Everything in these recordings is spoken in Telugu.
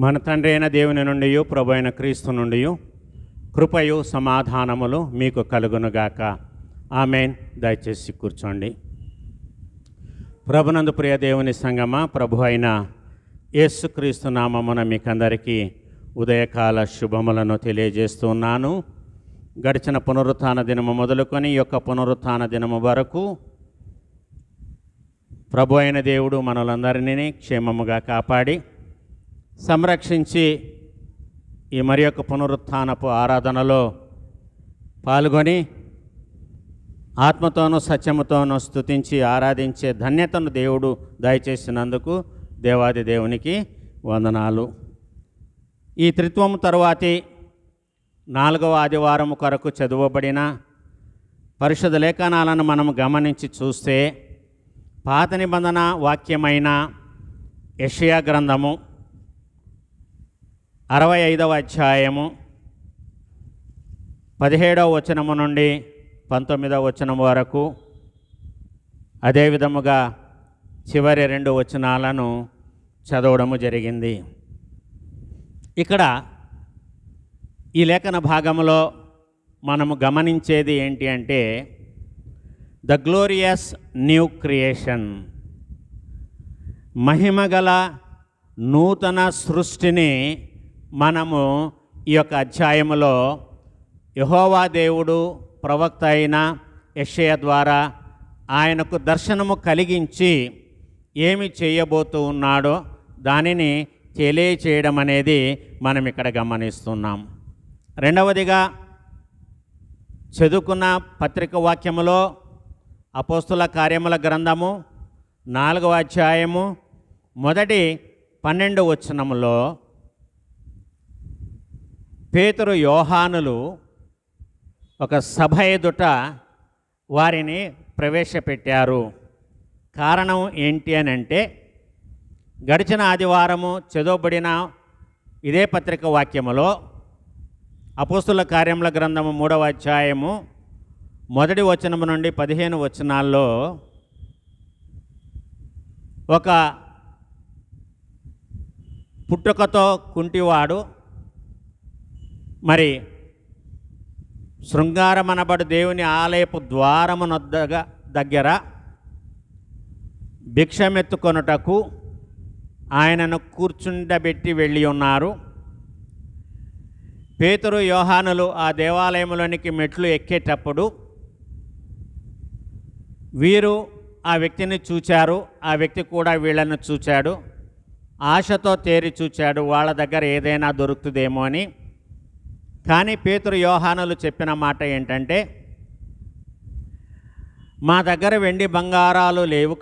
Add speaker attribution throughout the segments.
Speaker 1: మన తండ్రి అయిన దేవుని నుండి ప్రభు అయిన క్రీస్తు నుండి కృపయు సమాధానములు మీకు కలుగునుగాక. ఆమేన్. దయచేసి కూర్చోండి. ప్రభునందు ప్రియ దేవుని సంగమా, ప్రభు అయిన యేసుక్రీస్తు నామమున మీకందరికీ ఉదయకాల శుభములను తెలియజేస్తున్నాను. గడిచిన పునరుత్థాన దినము మొదలుకొని ఈ యొక్క పునరుత్థాన దినము వరకు ప్రభు అయిన దేవుడు మనలందరినీ క్షేమముగా కాపాడి సంరక్షించి ఈ మరి యొక్క పునరుత్థానపు ఆరాధనలో పాల్గొని ఆత్మతోనూ సత్యముతోనూ స్తుతించి ఆరాధించే ధన్యతను దేవుడు దయచేసినందుకు దేవాది దేవునికి వందనాలు. ఈ త్రిత్వము తరువాతి 4వ ఆదివారము కొరకు చదువబడిన పరిశుద్ధ లేఖనాలను మనం గమనించి చూస్తే పాత నిబంధన వాక్యమైన యెషయా గ్రంథము 65వ అధ్యాయము 17వ వచనము నుండి 19వ వచనము వరకు, అదేవిధముగా చివరి 2 వచనాలను చదవడము జరిగింది. ఇక్కడ ఈ లేఖన భాగంలో మనము గమనించేది ఏంటి అంటే ద గ్లోరియస్ న్యూ క్రియేషన్, మహిమగల నూతన సృష్టిని మనము ఈ యొక్క అధ్యాయములో యెహోవా దేవుడు ప్రవక్త అయిన యెషయా ద్వారా ఆయనకు దర్శనము కలిగించి ఏమి చేయబోతూ ఉన్నాడో దానిని తెలియచేయడం అనేది మనం ఇక్కడ గమనిస్తున్నాం. రెండవదిగా చదువుకున్న పత్రిక వాక్యములో అపోస్తుల కార్యముల గ్రంథము 4వ అధ్యాయము మొదటి 12 వచనములో పేతురు యోహానులు ఒక సభ ఎదుట వారిని ప్రవేశపెట్టారు. కారణం ఏంటి అని అంటే గడిచిన ఆదివారము చదవబడిన ఇదే పత్రిక వాక్యములో అపోస్తుల కార్యముల గ్రంథము 3వ అధ్యాయము మొదటి వచనము నుండి 15 వచనాల్లో ఒక పుట్టుకతో కుంటివాడు మరి శృంగారమనబడు దేవుని ఆలయపు ద్వారము దగ్గర భిక్షమెత్తుకొనుటకు ఆయనను కూర్చుండబెట్టి వెళ్ళి ఉన్నారు. పేతురు యోహానులు ఆ దేవాలయంలోనికి మెట్లు ఎక్కేటప్పుడు వీరు ఆ వ్యక్తిని చూచారు, ఆ వ్యక్తి కూడా వీళ్ళను చూచాడు. ఆశతో తేరి చూచాడు, వాళ్ళ దగ్గర ఏదైనా దొరుకుతుందేమో అని. కానీ పేతురు యోహానులు చెప్పిన మాట ఏంటంటే, మా దగ్గర వెండి బంగారాలు లేవు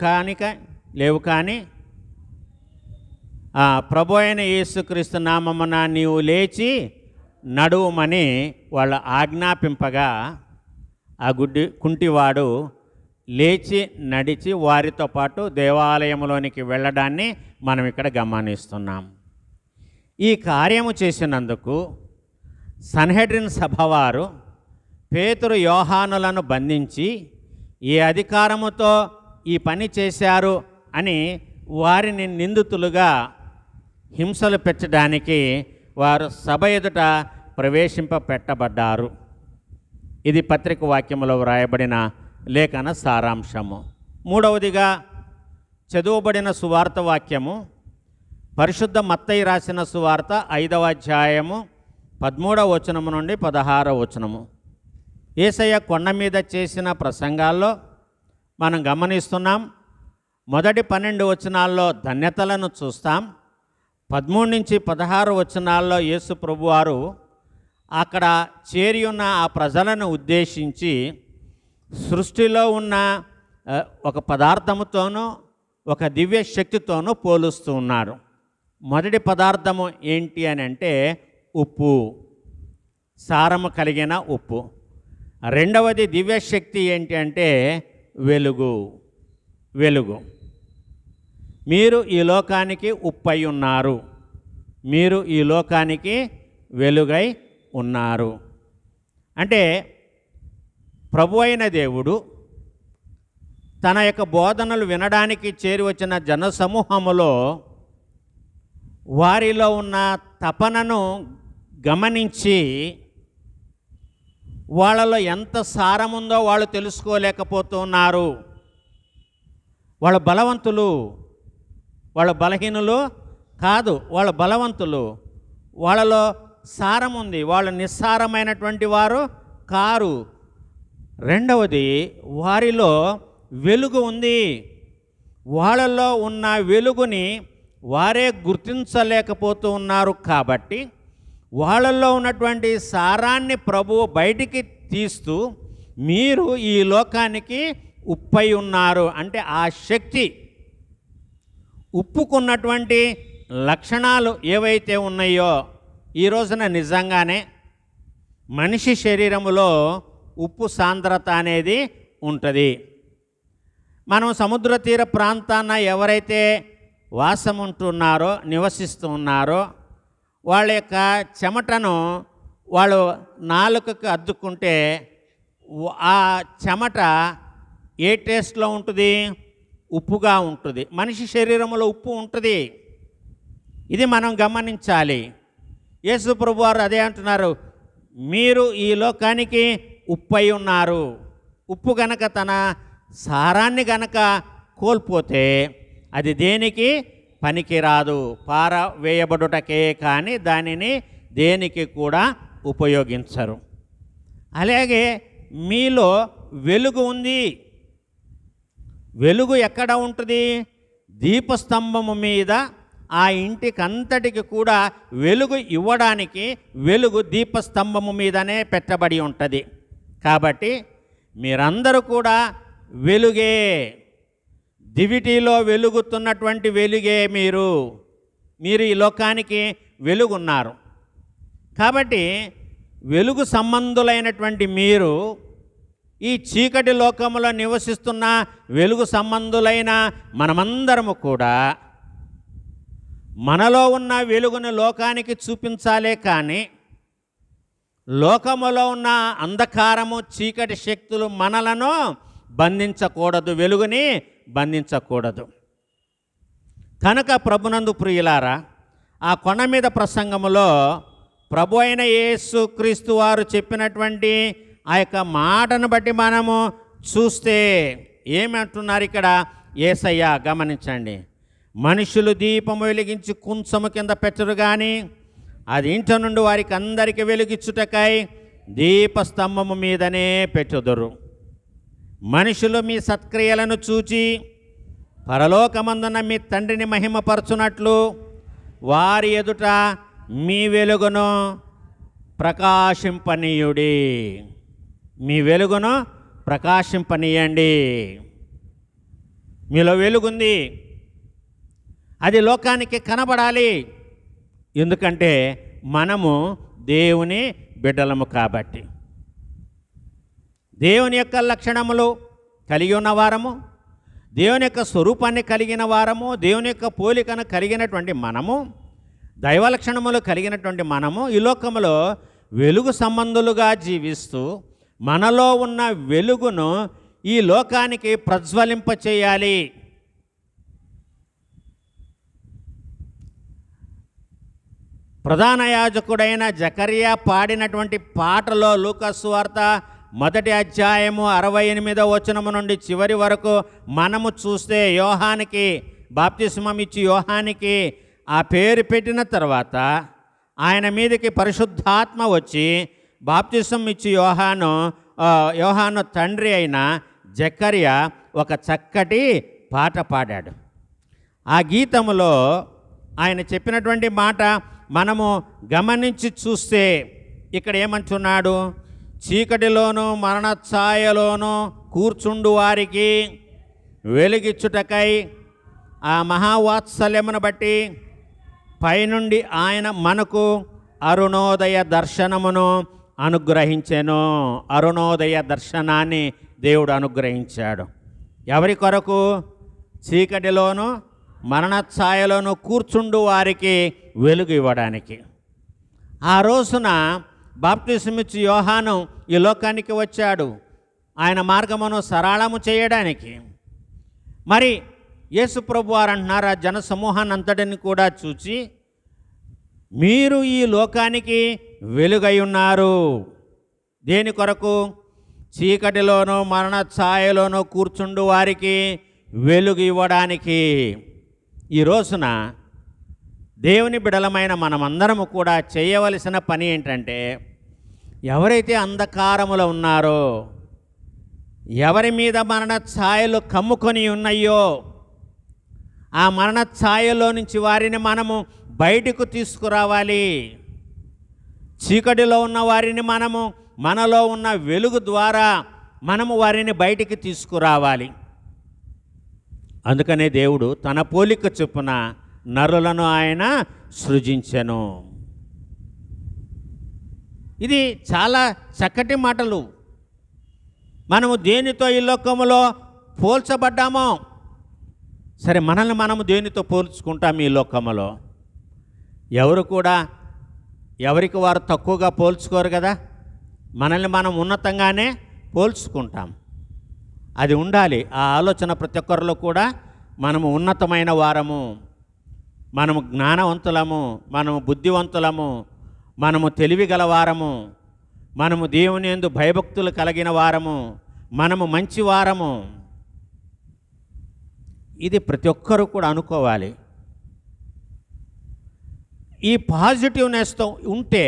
Speaker 1: కానీ ప్రభు అయిన యేసుక్రీస్తు నామమున నీవు లేచి నడువుమని వాళ్ళు ఆజ్ఞాపింపగా ఆ కుంటివాడు లేచి నడిచి వారితో పాటు దేవాలయంలోనికి వెళ్ళడాన్ని మనం ఇక్కడ గమనిస్తున్నాం. ఈ కార్యము చేసినందుకు సన్హెడ్రిన్ సభవారు పేతురు యోహానులను బంధించి ఏ అధికారముతో ఈ పని చేశారు అని వారిని నిందితులుగా హింసలు పెట్టడానికి వారు సభ ఎదుట ప్రవేశింపబడ్డారు. ఇది పత్రిక వాక్యములో వ్రాయబడిన లేఖన సారాంశము. మూడవదిగా చదువబడిన సువార్త వాక్యము పరిశుద్ధ మత్తయి రాసిన సువార్త 5వ అధ్యాయము 13వ వచనము నుండి 16వ వచనము. యేసయ్య కొండ మీద చేసిన ప్రసంగాల్లో మనం గమనిస్తున్నాం. మొదటి 12 వచనాల్లో ధన్యతలను చూస్తాం. 13 నుంచి 16 వచనాల్లో యేసు ప్రభువారు అక్కడ చేరి ఉన్న ఆ ప్రజలను ఉద్దేశించి సృష్టిలో ఉన్న ఒక పదార్థముతోనూ ఒక దివ్య శక్తితోనూ పోలుస్తూ ఉన్నారు. మొదటి పదార్థము ఏంటి అని అంటే ఉప్పు, సారము కలిగిన ఉప్పు. రెండవది దివ్యశక్తి ఏంటి అంటే వెలుగు. మీరు ఈ లోకానికి ఉప్పై ఉన్నారు, మీరు ఈ లోకానికి వెలుగై ఉన్నారు. అంటే ప్రభు అయిన దేవుడు తన యొక్క బోధనలు వినడానికి చేరి వచ్చిన జనసమూహములో వారిలో ఉన్న తపనను గమనించి వాళ్ళలో ఎంత సారం ఉందో వాళ్ళు తెలుసుకోలేకపోతున్నారు. వాళ్ళు బలవంతులు, వాళ్ళు బలహీనులు కాదు, వాళ్ళు బలవంతులు. వాళ్ళలో సారం ఉంది, వాళ్ళు నిస్సారమైనటువంటి వారు కారు. రెండవది, వారిలో వెలుగు ఉంది. వాళ్ళలో ఉన్న వెలుగుని వారే గుర్తించలేకపోతూ ఉన్నారు. కాబట్టి వాళ్ళల్లో ఉన్నటువంటి సారాన్ని ప్రభువు బయటికి తీస్తూ, మీరు ఈ లోకానికి ఉప్పై ఉన్నారు అంటే ఆ శక్తి, ఉప్పుకున్నటువంటి లక్షణాలు ఏవైతే ఉన్నాయో, ఈ రోజున నిజంగానే మనిషి శరీరములో ఉప్పు సాంద్రత అనేది ఉంటుంది. మనం సముద్ర తీర ప్రాంతాన ఎవరైతే వాసం ఉంటున్నారో, నివసిస్తూ ఉన్నారో, వాళ్ళ యొక్క చెమటను వాళ్ళు నాలుకకు అద్దుకుంటే ఆ చెమట ఏ టేస్ట్లో ఉంటుంది? ఉప్పుగా ఉంటుంది. మనిషి శరీరంలో ఉప్పు ఉంటుంది. ఇది మనం గమనించాలి. యేసు ప్రభు వారు అదే అంటున్నారు, మీరు ఈ లోకానికి ఉప్పై ఉన్నారు. ఉప్పు గనక తన సారాన్ని గనక కోల్పోతే అది దేనికి పనికిరాదు, పారవేయబడుటకే కానీ దానిని దేనికి కూడా ఉపయోగించరు. అలాగే మీలో వెలుగు ఉంది. వెలుగు ఎక్కడ ఉంటుంది? దీపస్తంభము మీద ఆ ఇంటికంతటికి కూడా వెలుగు ఇవ్వడానికి వెలుగు దీపస్తంభము మీదనే పెట్టబడి ఉంటుంది. కాబట్టి మీరందరూ కూడా వెలుగే, దివిటీలో వెలుగుతున్నటువంటి వెలుగే మీరు ఈ లోకానికి వెలుగున్నారు. కాబట్టి వెలుగు సంబంధులైనటువంటి మీరు ఈ చీకటి లోకంలో నివసిస్తున్న వెలుగు సంబంధులైన మనమందరము కూడా మనలో ఉన్న వెలుగును లోకానికి చూపించాలే కానీ లోకములో ఉన్న అంధకారము, చీకటి శక్తులు మనలను బంధించకూడదు, వెలుగుని బంధించకూడదు. కనుక ప్రభునందు ప్రియులారా, ఆ కొండ మీద ప్రసంగములో ప్రభు అయిన యేసు క్రీస్తు వారు చెప్పినటువంటి ఆ యొక్క మాటను బట్టి మనము చూస్తే ఏమంటున్నారు ఇక్కడ యేసయ్య? గమనించండి. మనుషులు దీపము వెలిగించి కుంచము కింద పెట్టరు కానీ అది ఇంట నుండి వారికి అందరికీ వెలిగించుటకై దీపస్తంభము మీదనే పెట్టుదురు. మనుషులు మీ సత్క్రియలను చూచి పరలోకమందున మీ తండ్రిని మహిమపరచునట్లు వారి ఎదుట మీ వెలుగును ప్రకాశింపనీయుడి. మీ వెలుగును ప్రకాశింపనీయండి. మీలో వెలుగుంది, అది లోకానికి కనబడాలి. ఎందుకంటే మనము దేవుని బిడ్డలము కాబట్టి. దేవుని యొక్క లక్షణములు కలిగి ఉన్న వారము, దేవుని యొక్క స్వరూపాన్ని కలిగిన వారము, దేవుని యొక్క పోలికను కలిగినటువంటి మనము, దైవ లక్షణములు కలిగినటువంటి మనము ఈ లోకములో వెలుగు సంబంధులుగా జీవిస్తూ మనలో ఉన్న వెలుగును ఈ లోకానికి ప్రజ్వలింపచేయాలి. ప్రధాన యాజకుడైన జకరియా పాడినటువంటి పాటలో లూకాసు వార్త 1వ అధ్యాయము 68వ వచనము నుండి చివరి వరకు మనము చూస్తే, యోహానికి బాప్తిస్మం ఇచ్చి యోహానికి ఆ పేరు పెట్టిన తర్వాత ఆయన మీదకి పరిశుద్ధాత్మ వచ్చి బాప్తిస్మం ఇచ్చి యోహాను తండ్రి అయిన జకరియా ఒక చక్కటి పాట పాడాడు. ఆ గీతములో ఆయన చెప్పినటువంటి మాట మనము గమనించి చూస్తే ఇక్కడ ఏమంటున్నాడు? చీకటిలోను మరణ ఛాయలోను కూర్చుండు వారికి వెలిగిచ్చుటకై ఆ మహావాత్సల్యమును బట్టి పైనుండి ఆయన మనకు అరుణోదయ దర్శనమును అనుగ్రహించెను. అరుణోదయ దర్శనాన్ని దేవుడు అనుగ్రహించాడు. ఎవరి కొరకు? చీకటిలోను మరణ ఛాయలోను కూర్చుండు వారికి వెలుగు ఇవ్వడానికి. ఆ రోజున బాప్తిస్మిచ్చి యోహాను ఈ లోకానికి వచ్చాడు, ఆయన మార్గమును సరళము చేయడానికి. మరి యేసు ప్రభు వారు అంటున్నారు, ఆ జన సమూహాన్ని అంతటిని కూడా చూచి మీరు ఈ లోకానికి వెలుగై ఉన్నారు. దేని కొరకు? చీకటిలోనూ మరణ ఛాయలోనూ కూర్చుండు వారికి వెలుగు ఇవ్వడానికి. ఈ రోజున దేవుని బిడలమైన మనమందరము కూడా చేయవలసిన పని ఏంటంటే, ఎవరైతే అంధకారములో ఉన్నారో, ఎవరి మీద మరణ ఛాయలు కమ్ముకొని ఉన్నాయో, ఆ మరణ ఛాయలో నుంచి వారిని మనము బయటకు తీసుకురావాలి. చీకటిలో ఉన్న వారిని మనము మనలో ఉన్న వెలుగు ద్వారా మనము వారిని బయటికి తీసుకురావాలి. అందుకనే దేవుడు తన పోలిక చొప్పున నరులను ఆయన సృజించెను. ఇది చాలా చక్కటి మాటలు. మనము దేనితో ఈ లోకములో పోల్చబడ్డామో, సరే మనల్ని మనము దేనితో పోల్చుకుంటాం ఈ లోకములో? ఎవరు కూడా ఎవరికి వారు తక్కువగా పోల్చుకోరు కదా. మనల్ని మనం ఉన్నతంగానే పోల్చుకుంటాం. అది ఉండాలి. ఆ ఆలోచన ప్రతి ఒక్కరిలో కూడా మనము ఉన్నతమైన వారము, మనము జ్ఞానవంతులము, మనము బుద్ధివంతులము, మనము తెలివి గలవారము, మనము దేవుని యందు భయభక్తులు కలిగిన వారము, మనము మంచివారము. ఇది ప్రతి ఒక్కరూ కూడా అనుకోవాలి. ఈ పాజిటివ్నెస్తో ఉంటే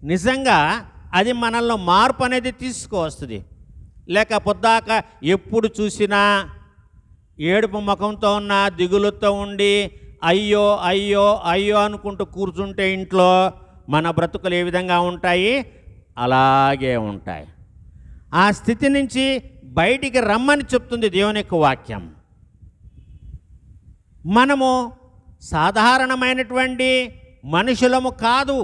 Speaker 1: నిజంగా అది మనల్లో మార్పు అనేది తీసుకువస్తుంది. లేక పొద్దాక ఎప్పుడు చూసినా ఏడుపు ముఖంతో ఉన్న, దిగులుతో ఉండి అయ్యో అయ్యో అయ్యో అనుకుంటూ కూర్చుంటే ఇంట్లో మన బ్రతుకులు ఏ విధంగా ఉంటాయి? అలాగే ఉంటాయి. ఆ స్థితి నుంచి బయటికి రమ్మని చెప్తుంది దేవుని యొక్క వాక్యం. మనము సాధారణమైనటువంటి మనుషులము కాదు.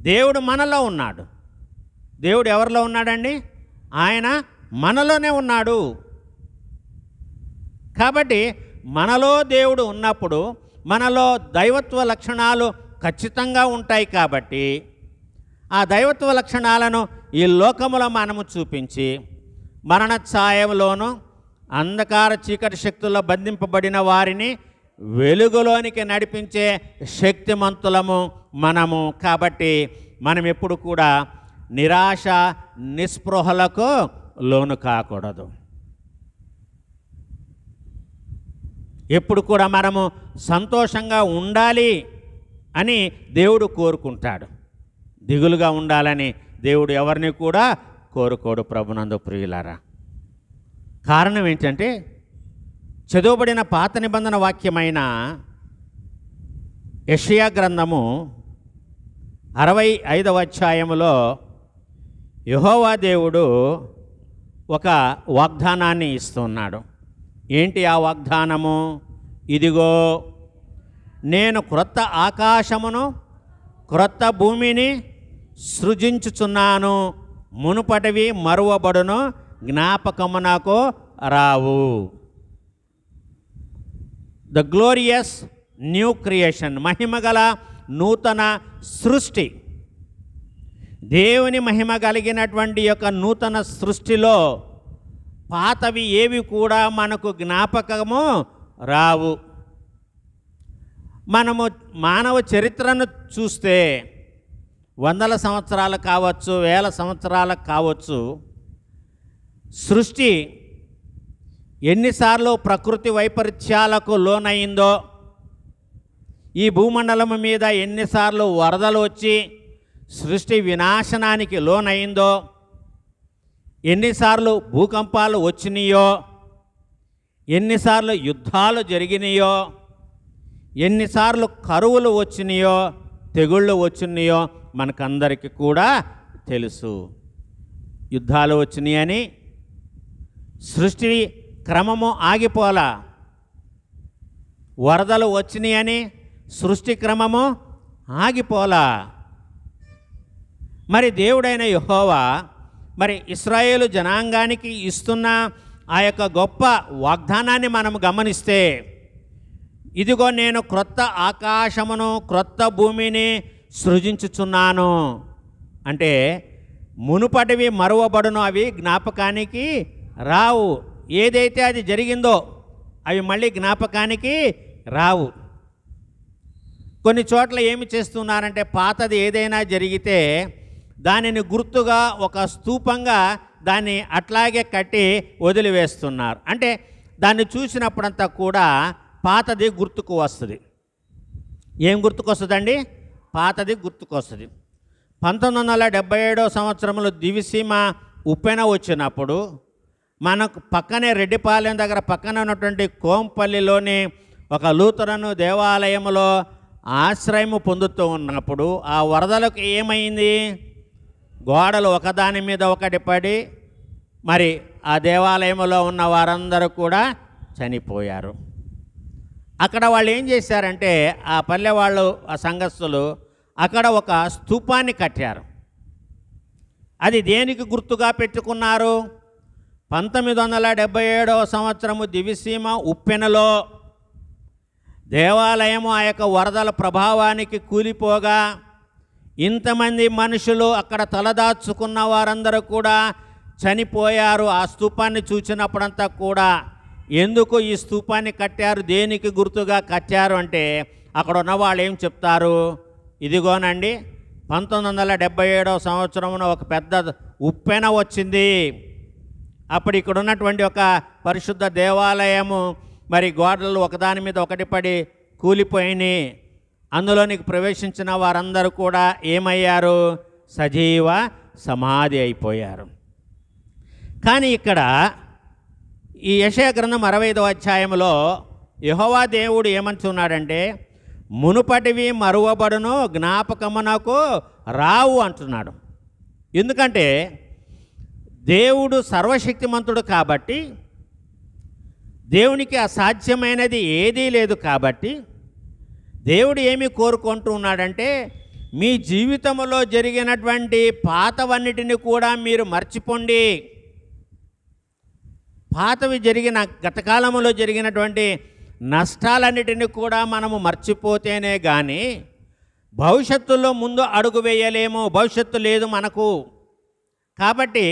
Speaker 1: దేవుడు మనలో ఉన్నాడు. దేవుడు ఎవరిలో ఉన్నాడండి? ఆయన మనలోనే ఉన్నాడు. కాబట్టి మనలో దేవుడు ఉన్నప్పుడు మనలో దైవత్వ లక్షణాలు ఖచ్చితంగా ఉంటాయి. కాబట్టి ఆ దైవత్వ లక్షణాలను ఈ లోకములో మనము చూపించి మరణ ఛాయలోను అంధకార చీకటి శక్తుల్లో బంధింపబడిన వారిని వెలుగులోనికి నడిపించే శక్తిమంతులము మనము. కాబట్టి మనం ఎప్పుడు కూడా నిరాశ నిస్పృహలకు లోను కాకూడదు. ఎప్పుడు కూడా మనము సంతోషంగా ఉండాలి అని దేవుడు కోరుకుంటాడు. దిగులుగా ఉండాలని దేవుడు ఎవరిని కూడా కోరుకోడు. ప్రభునందు ప్రియులారా, కారణం ఏంటంటే చదువుబడిన పాత నిబంధన వాక్యమైన యెషయా గ్రంథము 65వ అధ్యాయములో యెహోవా దేవుడు ఒక వాగ్దానాన్ని ఇస్తున్నాడు. ఏంటి ఆ వాగ్దానము? ఇదిగో నేను క్రొత్త ఆకాశమును క్రొత్త భూమిని సృజించుచున్నాను, మునుపటివి మరువబడును, జ్ఞాపకము నాకు రావు. ద గ్లోరియస్ న్యూ క్రియేషన్, మహిమగల నూతన సృష్టి. దేవుని మహిమ కలిగినటువంటి యొక్క నూతన సృష్టిలో పాతవి ఏవి కూడా మనకు జ్ఞాపకము రావు. మనము మానవ చరిత్రను చూస్తే వందల సంవత్సరాలు కావచ్చు, వేల సంవత్సరాలకు కావచ్చు, సృష్టి ఎన్నిసార్లు ప్రకృతి వైపరీత్యాలకు లోనయిందో, ఈ భూమండలం మీద ఎన్నిసార్లు వరదలు వచ్చి సృష్టి వినాశనానికి లోనయిందో, ఎన్నిసార్లు భూకంపాలు వచ్చినాయో, ఎన్నిసార్లు యుద్ధాలు జరిగినాయో, ఎన్నిసార్లు కరువులు వచ్చినాయో, తెగుళ్ళు వచ్చినాయో మనకందరికీ కూడా తెలుసు. యుద్ధాలు వచ్చినాయని సృష్టి క్రమము ఆగిపోలా, వరదలు వచ్చినాయని సృష్టి క్రమము ఆగిపోలా. మరి దేవుడైన యెహోవా మరి ఇశ్రాయేలు జనాంగానికి ఇస్తున్న ఆ యొక్క గొప్ప వాగ్దానాన్ని మనం గమనిస్తే, ఇదిగో నేను క్రొత్త ఆకాశమును క్రొత్త భూమిని సృజించుచున్నాను అంటే మునుపటివి మరువబడును, అవి జ్ఞాపకానికి రావు. ఏదైతే అది జరిగిందో అవి మళ్ళీ జ్ఞాపకానికి రావు.
Speaker 2: కొన్ని చోట్ల ఏమి చేస్తున్నారంటే పాతది ఏదైనా జరిగితే దానిని గుర్తుగా ఒక స్తూపంగా దాన్ని అట్లాగే కట్టి వదిలివేస్తున్నారు. అంటే దాన్ని చూసినప్పుడంతా కూడా పాతది గుర్తుకు వస్తుంది. ఏం గుర్తుకొస్తుందండి? పాతది గుర్తుకొస్తుంది. 1977 సంవత్సరంలో దివిసీమ ఉప్పెన వచ్చినప్పుడు మనకు పక్కనే రెడ్డిపాలెం దగ్గర పక్కన ఉన్నటువంటి కోంపల్లిలోని ఒక లూథరన్ దేవాలయంలో ఆశ్రయము పొందుతూ ఉన్నప్పుడు ఆ వరదలకు ఏమైంది? గోడలు ఒకదాని మీద ఒకటి పడి మరి ఆ దేవాలయంలో ఉన్న వారందరూ కూడా చనిపోయారు. అక్కడ వాళ్ళు ఏం చేశారంటే ఆ పల్లె వాళ్ళు, ఆ సంఘస్థులు అక్కడ ఒక స్తూపాన్ని కట్టారు. అది దేనికి గుర్తుగా పెట్టుకున్నారు? 1977 సంవత్సరము దివిసీమ ఉప్పెనలో దేవాలయము ఆ యొక్క వరదల ప్రభావానికి కూలిపోగా ఇంతమంది మనుషులు అక్కడ తలదాచుకున్న వారందరూ కూడా చనిపోయారు. ఆ స్తూపాన్ని చూసినప్పుడంతా కూడా ఎందుకు ఈ స్తూపాన్ని కట్టారు, దేనికి గుర్తుగా కట్టారు అంటే అక్కడ ఉన్న వాళ్ళు ఏం చెప్తారు? ఇదిగోనండి 1977 సంవత్సరమున ఒక పెద్ద ఉప్పెన వచ్చింది. అప్పుడు ఇక్కడ ఉన్నటువంటి ఒక పరిశుద్ధ దేవాలయము మరి గోడలు ఒకదాని మీద ఒకటి పడి కూలిపోయినాయి. అందులోనికి ప్రవేశించిన వారందరూ కూడా ఏమయ్యారు? సజీవ సమాధి అయిపోయారు. కానీ ఇక్కడ ఈ యెషయా గ్రంథం 65వ అధ్యాయంలో యెహోవా దేవుడు ఏమంటున్నాడంటే మునుపటివి మరువబడును, జ్ఞాపకమునకు రావు అంటున్నాడు. ఎందుకంటే దేవుడు సర్వశక్తిమంతుడు కాబట్టి, దేవునికి అసాధ్యమైనది ఏదీ లేదు కాబట్టి దేవుడు ఏమి కోరుకుంటూ ఉన్నాడంటే మీ జీవితంలో జరిగినటువంటి పాతవన్నిటిని కూడా మీరు మర్చిపోండి. పాతవి జరిగిన గతకాలంలో జరిగినటువంటి నష్టాలన్నిటిని కూడా మనము మర్చిపోతేనే కానీ భవిష్యత్తులో ముందు అడుగు వేయలేము. భవిష్యత్తు లేదు మనకు. కాబట్టి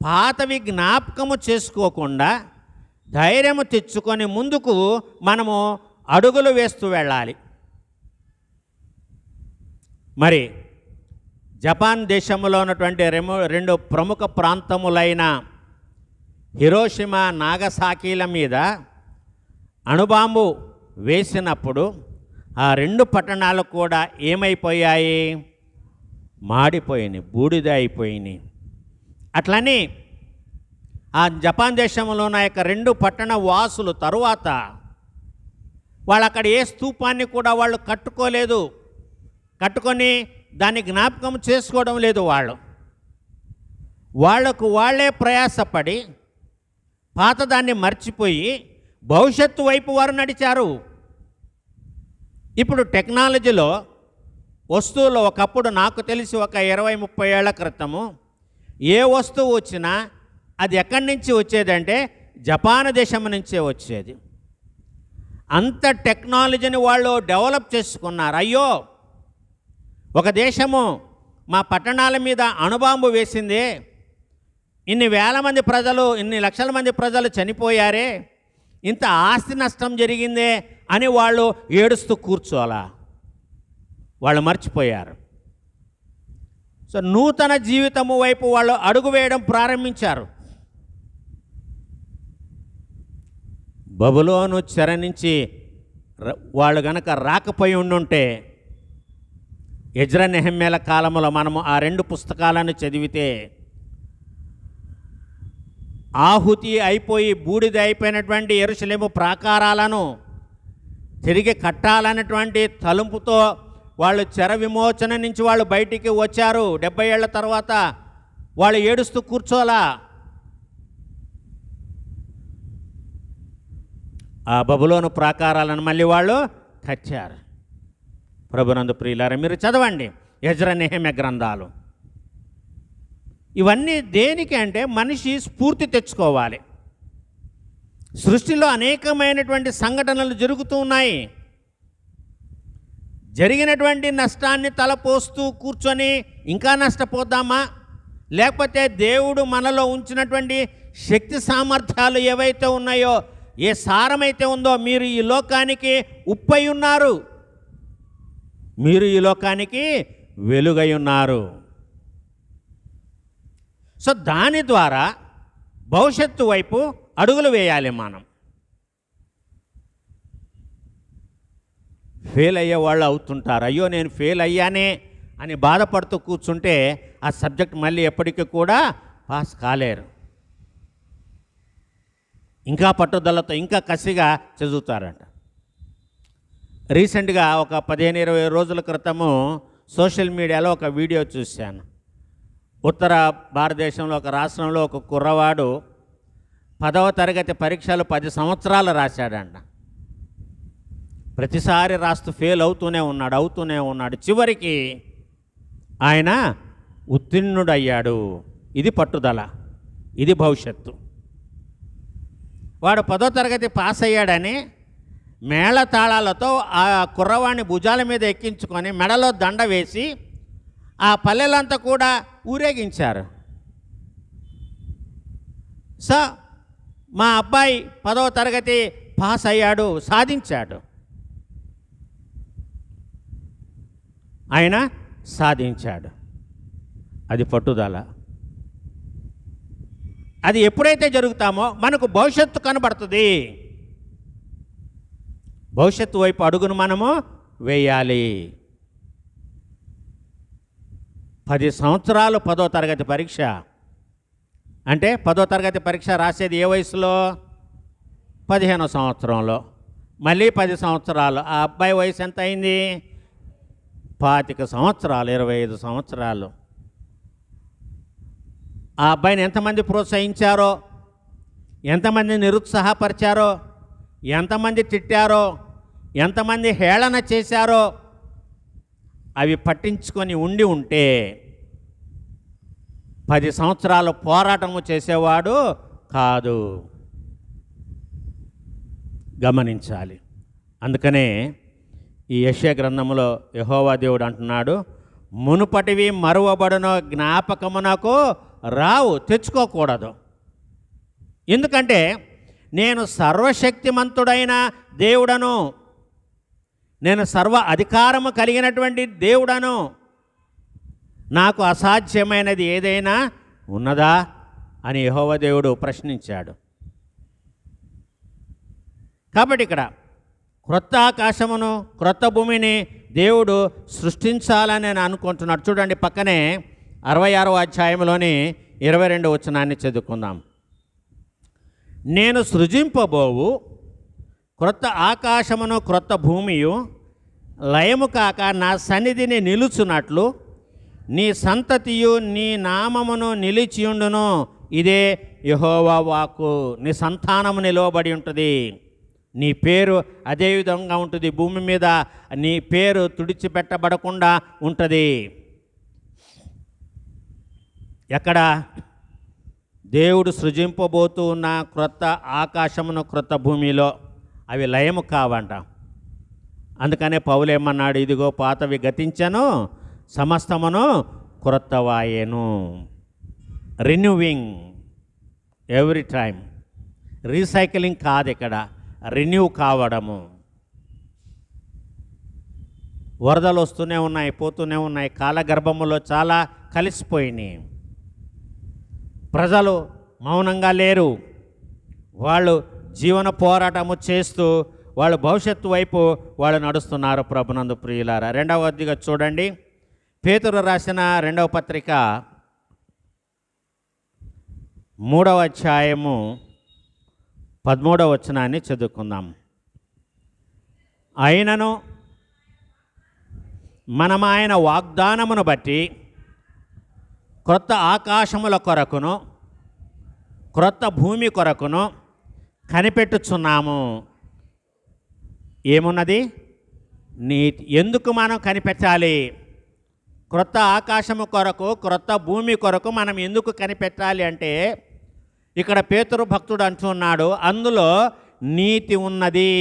Speaker 2: పాతవి జ్ఞాపకము చేసుకోకుండా ధైర్యము తెచ్చుకొని ముందుకు మనము అడుగులు వేస్తూ వెళ్ళాలి. మరి జపాన్ దేశంలో ఉన్నటువంటి రెండు ప్రముఖ ప్రాంతములైన హిరోషిమా, నాగసాకీల మీద అణుబాంబు వేసినప్పుడు ఆ రెండు పట్టణాలు కూడా ఏమైపోయాయి? మాడిపోయినాయి, బూడిద అయిపోయినాయి. అట్లని ఆ జపాన్ దేశంలో ఉన్న యొక్క రెండు పట్టణ వాసులు తరువాత వాళ్ళు అక్కడ ఏ స్తూపాన్ని కూడా వాళ్ళు కట్టుకోలేదు, కట్టుకొని దాన్ని జ్ఞాపకం చేసుకోవడం లేదు. వాళ్లకు వాళ్ళే ప్రయాసపడి పాతదాన్ని మర్చిపోయి భవిష్యత్తు వైపు వారు నడిచారు. ఇప్పుడు టెక్నాలజీలో వస్తువులు ఒకప్పుడు నాకు తెలిసి ఒక 20-30 ఏళ్ల క్రితము ఏ వస్తువు వచ్చినా అది ఎక్కడి నుంచి వచ్చేదంటే జపాన్ దేశం నుంచే వచ్చేది. అంత టెక్నాలజీని వాళ్ళు డెవలప్ చేసుకున్నారు. అయ్యో, ఒక దేశము మా పట్టణాల మీద అణుబాంబు వేసిందే, ఇన్ని వేల మంది ప్రజలు, ఇన్ని లక్షల మంది ప్రజలు చనిపోయారే, ఇంత ఆస్తి నష్టం జరిగిందే అని వాళ్ళు ఏడుస్తూ కూర్చోలా. వాళ్ళు మర్చిపోయారు. సో నూతన జీవితము వైపు వాళ్ళు అడుగు వేయడం ప్రారంభించారు. బబులోను చెర నుంచి వాళ్ళు గనక రాకపోయి ఉండుంటే ఎజ్రా నెహెమ్యాల కాలంలో మనము ఆ రెండు పుస్తకాలను చదివితే ఆహుతి అయిపోయి బూడిద అయిపోయినటువంటి యెరూషలేము ప్రాకారాలను తిరిగి కట్టాలన్నటువంటి తలుపుతో వాళ్ళు చెర విమోచన నుంచి వాళ్ళు బయటికి వచ్చారు. 70 ఏళ్ల తర్వాత వాళ్ళు ఏడుస్తూ కూర్చోలా. ఆ బబులోను ప్రాకారాలను మళ్ళీ వాళ్ళు కట్టారు. ప్రభునందు ప్రియులారా, మీరు చదవండి ఎజ్రా నెహెమ్యా గ్రంథాలు. ఇవన్నీ దేనికి అంటే మనిషి స్ఫూర్తి తెచ్చుకోవాలి. సృష్టిలో అనేకమైనటువంటి సంఘటనలు జరుగుతూ ఉన్నాయి. జరిగినటువంటి నష్టాన్ని తలపోస్తూ కూర్చొని ఇంకా నష్టపోద్దామా, లేకపోతే దేవుడు మనలో ఉంచినటువంటి శక్తి సామర్థ్యాలు ఏవైతే ఉన్నాయో, ఏ సారమైతే ఉందో, మీరు ఈ లోకానికి ఉప్పై ఉన్నారు, మీరు ఈ లోకానికి వెలుగై ఉన్నారు. సో దాని ద్వారా భవిష్యత్తు వైపు అడుగులు వేయాలి మనం. ఫెయిల్ అయ్యే వాళ్ళు అవుతుంటారు. అయ్యో నేను ఫెయిల్ అయ్యానే అని బాధపడుతూ కూర్చుంటే ఆ సబ్జెక్ట్ మళ్ళీ ఎప్పటికీ కూడా పాస్ కాలేరు. ఇంకా పట్టుదలతో ఇంకా కసిగా చదువుతారంట. రీసెంట్గా ఒక 15-20 రోజుల క్రితము సోషల్ మీడియాలో ఒక వీడియో చూశాను. ఉత్తర భారతదేశంలో ఒక రాష్ట్రంలో ఒక కుర్రవాడు 10వ తరగతి పరీక్షలు 10 సంవత్సరాలు రాశాడంట. ప్రతిసారి రాస్తూ ఫెయిల్ అవుతూనే ఉన్నాడు. చివరికి ఆయన ఉత్తీర్ణుడయ్యాడు. ఇది పట్టుదల, ఇది భవిష్యత్తు. వాడు 10వ తరగతి పాస్ అయ్యాడని మేళతాళాలతో ఆ కుర్రవాణ్ణి భుజాల మీద ఎక్కించుకొని మెడలో దండ వేసి ఆ పల్లెలంతా కూడా ఊరేగించారు. సో మా అబ్బాయి 10వ తరగతి పాస్ అయ్యాడు, సాధించాడు. ఆయన సాధించాడు. అది పట్టుదల. అది ఎప్పుడైతే జరుగుతామో మనకు భవిష్యత్తు కనబడుతుంది. భవిష్యత్తు వైపు అడుగును మనము వేయాలి. 10 సంవత్సరాలు 10వ తరగతి పరీక్ష అంటే 10వ తరగతి పరీక్ష రాసేది ఏ వయసులో? 15వ సంవత్సరంలో. మళ్ళీ 10 సంవత్సరాలు. ఆ అబ్బాయి వయసు ఎంత అయింది? 25 సంవత్సరాలు, 25 సంవత్సరాలు. ఆ అబ్బాయిని ఎంతమంది ప్రోత్సహించారో, ఎంతమంది నిరుత్సాహపరిచారో, ఎంతమంది తిట్టారో, ఎంతమంది హేళన చేశారో అవి పట్టించుకొని ఉంటే 10 సంవత్సరాలు పోరాటము చేసేవాడు కాదు. గమనించాలి. అందుకనే ఈ యెషయా గ్రంథంలో యెహోవా దేవుడు అంటున్నాడు, మునుపటివి మరువబడునో జ్ఞాపకమునకు రావు, తెచ్చుకోకూడదు. ఎందుకంటే నేను సర్వశక్తిమంతుడైన దేవుడను, నేను సర్వ అధికారము కలిగినటువంటి దేవుడను. నాకు అసాధ్యమైనది ఏదైనా ఉన్నదా అని యెహోవా దేవుడు ప్రశ్నించాడు. కాబట్టి ఇక్కడ క్రొత్త ఆకాశమును క్రొత్త భూమిని దేవుడు సృష్టించాలని నేను అనుకుంటున్నాడు. చూడండి, పక్కనే 66వ అధ్యాయంలోని 22వ వచనాన్ని చదువుకుందాం. నేను సృజింపబోవు క్రొత్త ఆకాశమును క్రొత్త భూమియు లయము కాక నా సన్నిధిని నిలుచున్నట్లు నీ సంతతియు నీ నామమును నిలిచియుండును. ఇదే యెహోవా వాక్కు. నీ సంతానము నిలువబడి ఉంటుంది, నీ పేరు అదే విధంగా ఉంటుంది. భూమి మీద నీ పేరు తుడిచిపెట్టబడకుండా ఉంటుంది. ఎక్కడ? దేవుడు సృజింపబోతూ ఉన్న క్రొత్త ఆకాశమును క్రొత్త భూమిలో. అవి లయము కావంట. అందుకనే పౌలేమన్నాడు, ఇదిగో పాతవి గతించను, సమస్తమును క్రొత్తవాయేను. రిన్యూవింగ్ ఎవ్రీ టైం. రీసైక్లింగ్ కాదు ఇక్కడ, రిన్యూ కావడము. వరదలు వస్తూనే ఉన్నాయి, పోతూనే ఉన్నాయి. కాలగర్భములో చాలా కలిసిపోయినాయి. ప్రజలు మౌనంగా లేరు. వాళ్ళు జీవన పోరాటము చేస్తూ వాళ్ళు భవిష్యత్తు వైపు వాళ్ళు నడుస్తున్నారు. ప్రభునందు ప్రియులారా, 2వ అధ్యాయం చూడండి. పేతురు రాసిన 2వ పత్రిక 3వ అధ్యాయము 13వ వచనాన్ని చదువుకుందాం. అయినను మనం ఆయన వాగ్దానమును బట్టి క్రొత్త ఆకాశముల కొరకును క్రొత్త భూమి కొరకును కనిపెట్టుచున్నాము. ఏమున్నది? నీతి. ఎందుకు మనం కనిపెట్టాలి? క్రొత్త ఆకాశము కొరకు క్రొత్త భూమి కొరకు మనం ఎందుకు కనిపెట్టాలి అంటే, ఇక్కడ పేతురు భక్తుడు అంటున్నాడు, అందులో నీతి ఉన్నది.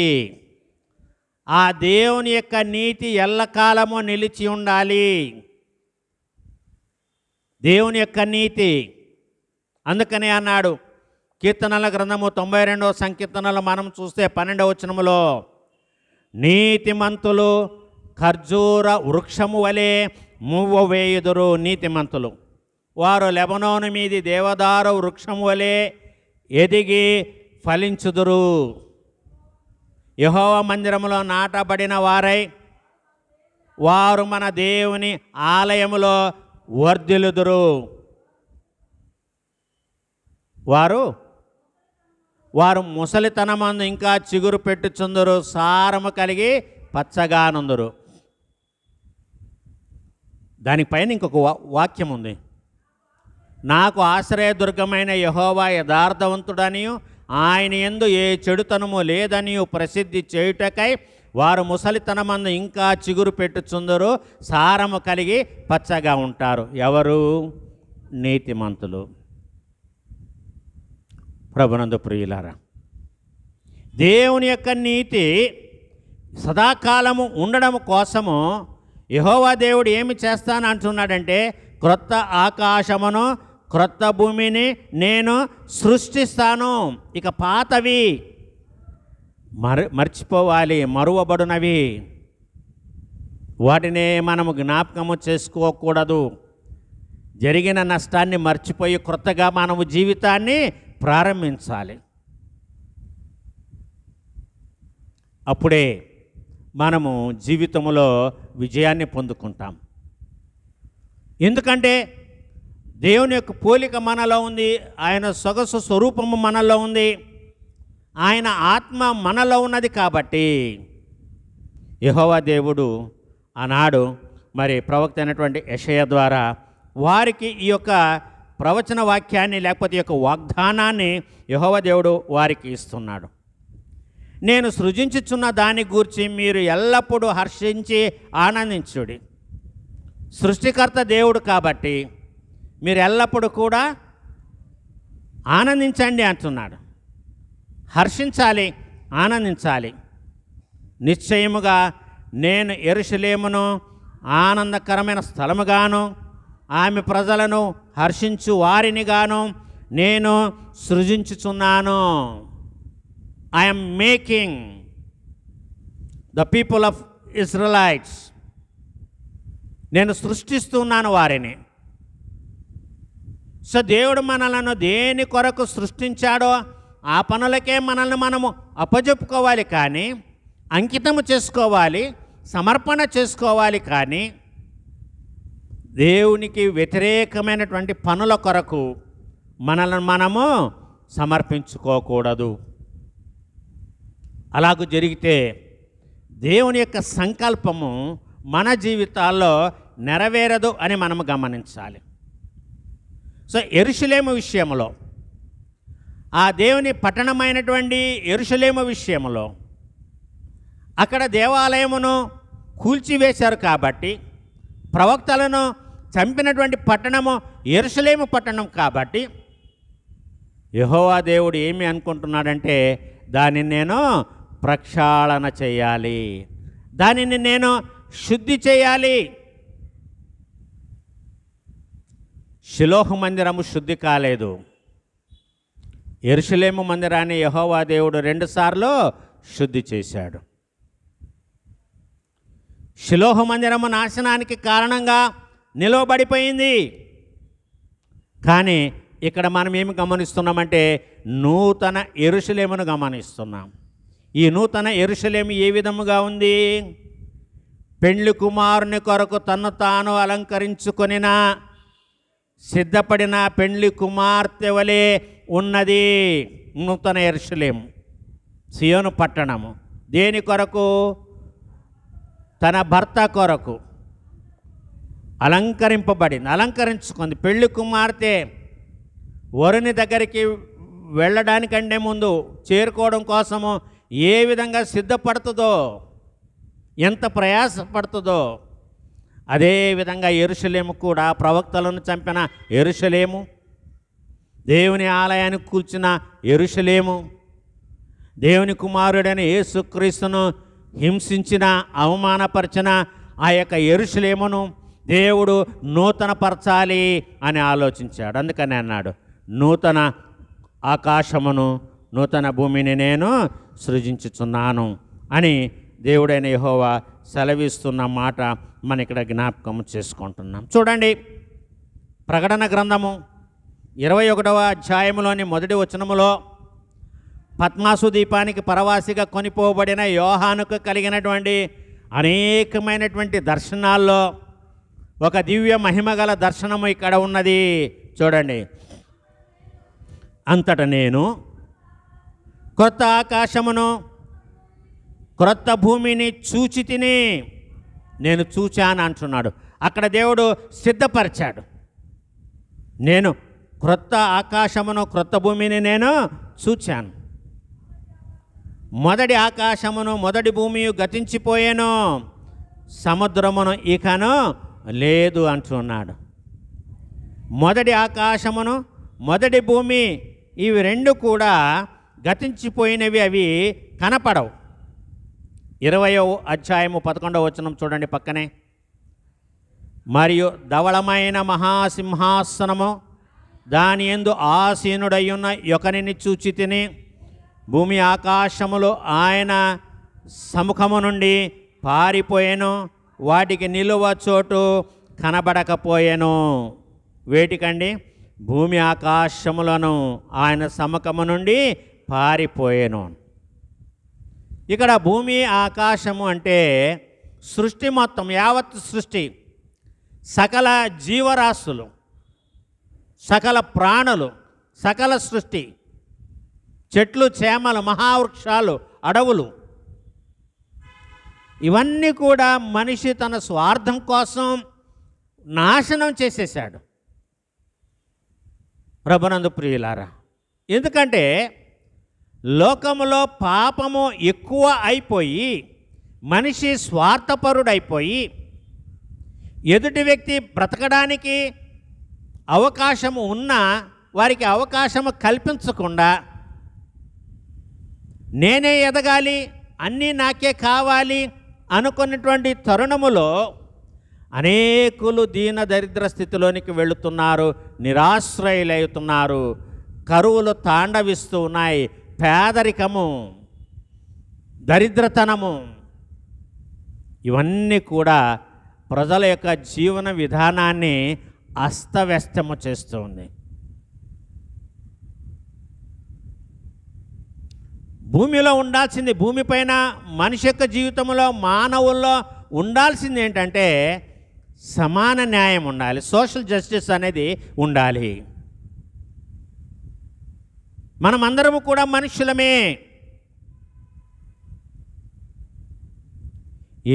Speaker 2: ఆ దేవుని యొక్క నీతి ఎల్లకాలము నిలిచి ఉండాలి. దేవుని యొక్క నీతి. అందుకనే అన్నాడు, కీర్తనల గ్రంథము 92వ సంకీర్తనలో మనం చూస్తే 12వ వచనములో, నీతిమంతులు ఖర్జూర వృక్షము వలె మువ్వ వేయుదురు నీతిమంతులు. వారు లెబనోను మీది దేవదారు వృక్షము వలె ఎదిగి ఫలించుదురు. యెహోవా మందిరములో నాటబడిన వారై వారు మన దేవుని ఆలయములో వర్ధిల్లుదురు. వారు ముసలితనమందు ఇంకా చిగురు పెట్టుచుందురు, సారము కలిగి పచ్చగానుందురు. దానిపైన ఇంకొక వాక్యం ఉంది. నాకు ఆశ్రయదుర్గమైన యెహోవా యథార్థవంతుడనియు ఆయన యందు ఏ చెడుతనము లేదనియు ప్రసిద్ధి చేయుటకై వారు ముసలితనమందు ఇంకా చిగురు పెట్టుచుందరు, సారము కలిగి పచ్చగా ఉంటారు. ఎవరు? నీతిమంతులు. ప్రభునందు ప్రియులారా, దేవుని యొక్క నీతి సదాకాలము ఉండడం కోసము యెహోవా దేవుడు ఏమి చేస్తాను అంటున్నాడంటే, క్రొత్త ఆకాశమును క్రొత్త భూమిని నేను సృష్టిస్తాను. ఇక పాతవి మర్చిపోవాలి, మరువబడినవి. వాటినే మనము జ్ఞాపకము చేసుకోకూడదు. జరిగిన నష్టాన్ని మర్చిపోయి క్రొత్తగా మనము జీవితాన్ని ప్రారంభించాలి. అప్పుడే మనము జీవితంలో విజయాన్ని పొందుకుంటాం. ఎందుకంటే దేవుని యొక్క పోలిక మనలో ఉంది, ఆయన సొగసు స్వరూపము మనలో ఉంది, ఆయన ఆత్మ మనలో ఉన్నది. కాబట్టి యెహోవా దేవుడు ఆనాడు మరి ప్రవక్త అయినటువంటి యెషయా ద్వారా వారికి ఈ యొక్క ప్రవచన వాక్యాన్ని లేకపోతే ఈ యొక్క వాగ్దానాన్ని యెహోవా దేవుడు వారికి ఇస్తున్నాడు. నేను సృజించుచున్న దాని గూర్చి మీరు ఎల్లప్పుడూ హర్షించి ఆనందించుడి. సృష్టికర్త దేవుడు కాబట్టి మీరు ఎల్లప్పుడూ కూడా ఆనందించండి అంటున్నాడు. హర్షించాలి, ఆనందించాలి. నిశ్చయముగా నేను యెరూషలేమును ఆనందకరమైన స్థలముగాను ఆమె ప్రజలను హర్షించు వారినిగాను నేను సృజించుచున్నాను. I'm making the people of Israelites. నేను సృష్టిస్తున్నాను వారిని. సో దేవుడు మనలను దేని కొరకు సృష్టించాడో ఆ పనులకే మనల్ని మనము అప్పజెప్పుకోవాలి, కానీ అంకితము చేసుకోవాలి, సమర్పణ చేసుకోవాలి. కానీ దేవునికి వ్యతిరేకమైనటువంటి పనుల కొరకు మనల్ని మనము సమర్పించుకోకూడదు. అలాగూ జరిగితే దేవుని యొక్క సంకల్పము మన జీవితాల్లో నెరవేరదు అని మనము గమనించాలి. సో యెరూషలేము విషయంలో, ఆ దేవుని పట్టణమైనటువంటి యెరూషలేము విషయంలో అక్కడ దేవాలయమును కూల్చివేశారు కాబట్టి, ప్రవక్తలను చంపినటువంటి పట్టణము యెరూషలేము పట్టణం కాబట్టి యెహోవా దేవుడు ఏమి అనుకుంటున్నాడంటే, దానిని నేను ప్రక్షాళన చేయాలి, దానిని నేను శుద్ధి చేయాలి. షిలోహు మందిరము శుద్ధి కాలేదు. యెరూషలేము మందిరాన్ని యెహోవా దేవుడు 2 సార్లు శుద్ధి చేశాడు. షిలోహు మందిరము నాశనానికి కారణంగా నిలవబడిపోయింది. కానీ ఇక్కడ మనం ఏమి గమనిస్తున్నామంటే నూతన యెరూషలేమును గమనిస్తున్నాం. ఈ నూతన యెరూషలేము ఏ విధముగా ఉంది? పెండ్లి కుమారుని కొరకు తన్ను తాను అలంకరించుకొనిన సిద్ధపడిన పెండ్లి కుమార్తె వలె ఉన్నది నూతన యెరూషలేము, సియోను పట్టణము. దేని కొరకు? తన భర్త కొరకు అలంకరించుకుంది. పెళ్లి కుమార్తె వరుని దగ్గరికి వెళ్ళడానికంటే ముందు చేరుకోవడం కోసము ఏ విధంగా సిద్ధపడుతుందో, ఎంత ప్రయాసపడుతుందో, అదేవిధంగా యెరూషలేము కూడా ప్రవక్తలను చంపిన యెరూషలేము, దేవుని ఆలయానికి కూల్చిన యెరూషలేము, దేవుని కుమారుడైన యేసుక్రీస్తును హింసించిన అవమానపరిచిన ఆ యొక్క యెరూషలేమును దేవుడు నూతనపరచాలి అని ఆలోచించాడు. అందుకని అన్నాడు, నూతన ఆకాశమును నూతన భూమిని నేను సృజించుచున్నాను అని దేవుడైన యెహోవా సెలవిస్తున్న మాట మన ఇక్కడ జ్ఞాపకం చేసుకుంటున్నాం. చూడండి, ప్రకటన గ్రంథము 21వ అధ్యాయములోని 1వ వచనములో పద్మాసు దీపానికి పరవాసిగా కొనిపోబడిన యోహానుకు కలిగినటువంటి అనేకమైనటువంటి దర్శనాల్లో ఒక దివ్య మహిమగల దర్శనము ఇక్కడ ఉన్నది. చూడండి, అంతట నేను క్రొత్త ఆకాశమును క్రొత్త భూమిని చూచి తిని, నేను చూచాను అంటున్నాడు. అక్కడ దేవుడు సిద్ధపరిచాడు. నేను క్రొత్త ఆకాశమును క్రొత్త భూమిని నేను చూచాను. మొదటి ఆకాశమును మొదటి భూమి గతించిపోయాను, సముద్రమును ఇకను లేదు అంటున్నాడు. మొదటి ఆకాశమును మొదటి భూమి ఇవి రెండు కూడా గతించిపోయినవి, అవి కనపడవు. 20వ అధ్యాయము 11వ వచనం చూడండి పక్కనే. మరియు ధవళమైన మహాసింహాసనము దాని యందు ఆసీనుడయ్యున్న యొకనిని చూచి తిని, భూమి ఆకాశములు ఆయన సముఖము నుండి పారిపోయాను, వాటికి నిలువ చోటు కనబడకపోయాను. వేటికండి? భూమి ఆకాశములను ఆయన సముఖము నుండి పారిపోయాను. ఇక్కడ భూమి ఆకాశము అంటే సృష్టి మొత్తం, యావత్ సృష్టి, సకల జీవరాశులు, సకల ప్రాణులు, సకల సృష్టి, చెట్లు చేమలు, మహావృక్షాలు, అడవులు, ఇవన్నీ కూడా మనిషి తన స్వార్థం కోసం నాశనం చేసేసాడు. ప్రభునందు ప్రియులారా, ఎందుకంటే లోకములో పాపము ఎక్కువ అయిపోయి మనిషి స్వార్థపరుడైపోయి ఎదుటి వ్యక్తి బ్రతకడానికి అవకాశము ఉన్నా వారికి అవకాశము కల్పించకుండా నేనే ఎదగాలి, అన్నీ నాకే కావాలి అనుకున్నటువంటి తరుణములో అనేకులు దీన దరిద్ర స్థితిలోనికి వెళుతున్నారు, నిరాశ్రయులవుతున్నారు, కరువులు తాండవిస్తూ ఉన్నాయి, పేదరికము, దరిద్రతనము, ఇవన్నీ కూడా ప్రజల యొక్క జీవన విధానాన్ని అస్తవ్యస్తము చేస్తుంది. భూమిలో ఉండాల్సింది, భూమిపైన మనిషి యొక్క జీవితంలో మానవుల్లో ఉండాల్సింది ఏంటంటే సమాన న్యాయం ఉండాలి, సోషల్ జస్టిస్ అనేది ఉండాలి. మనమందరము కూడా మనుషులమే.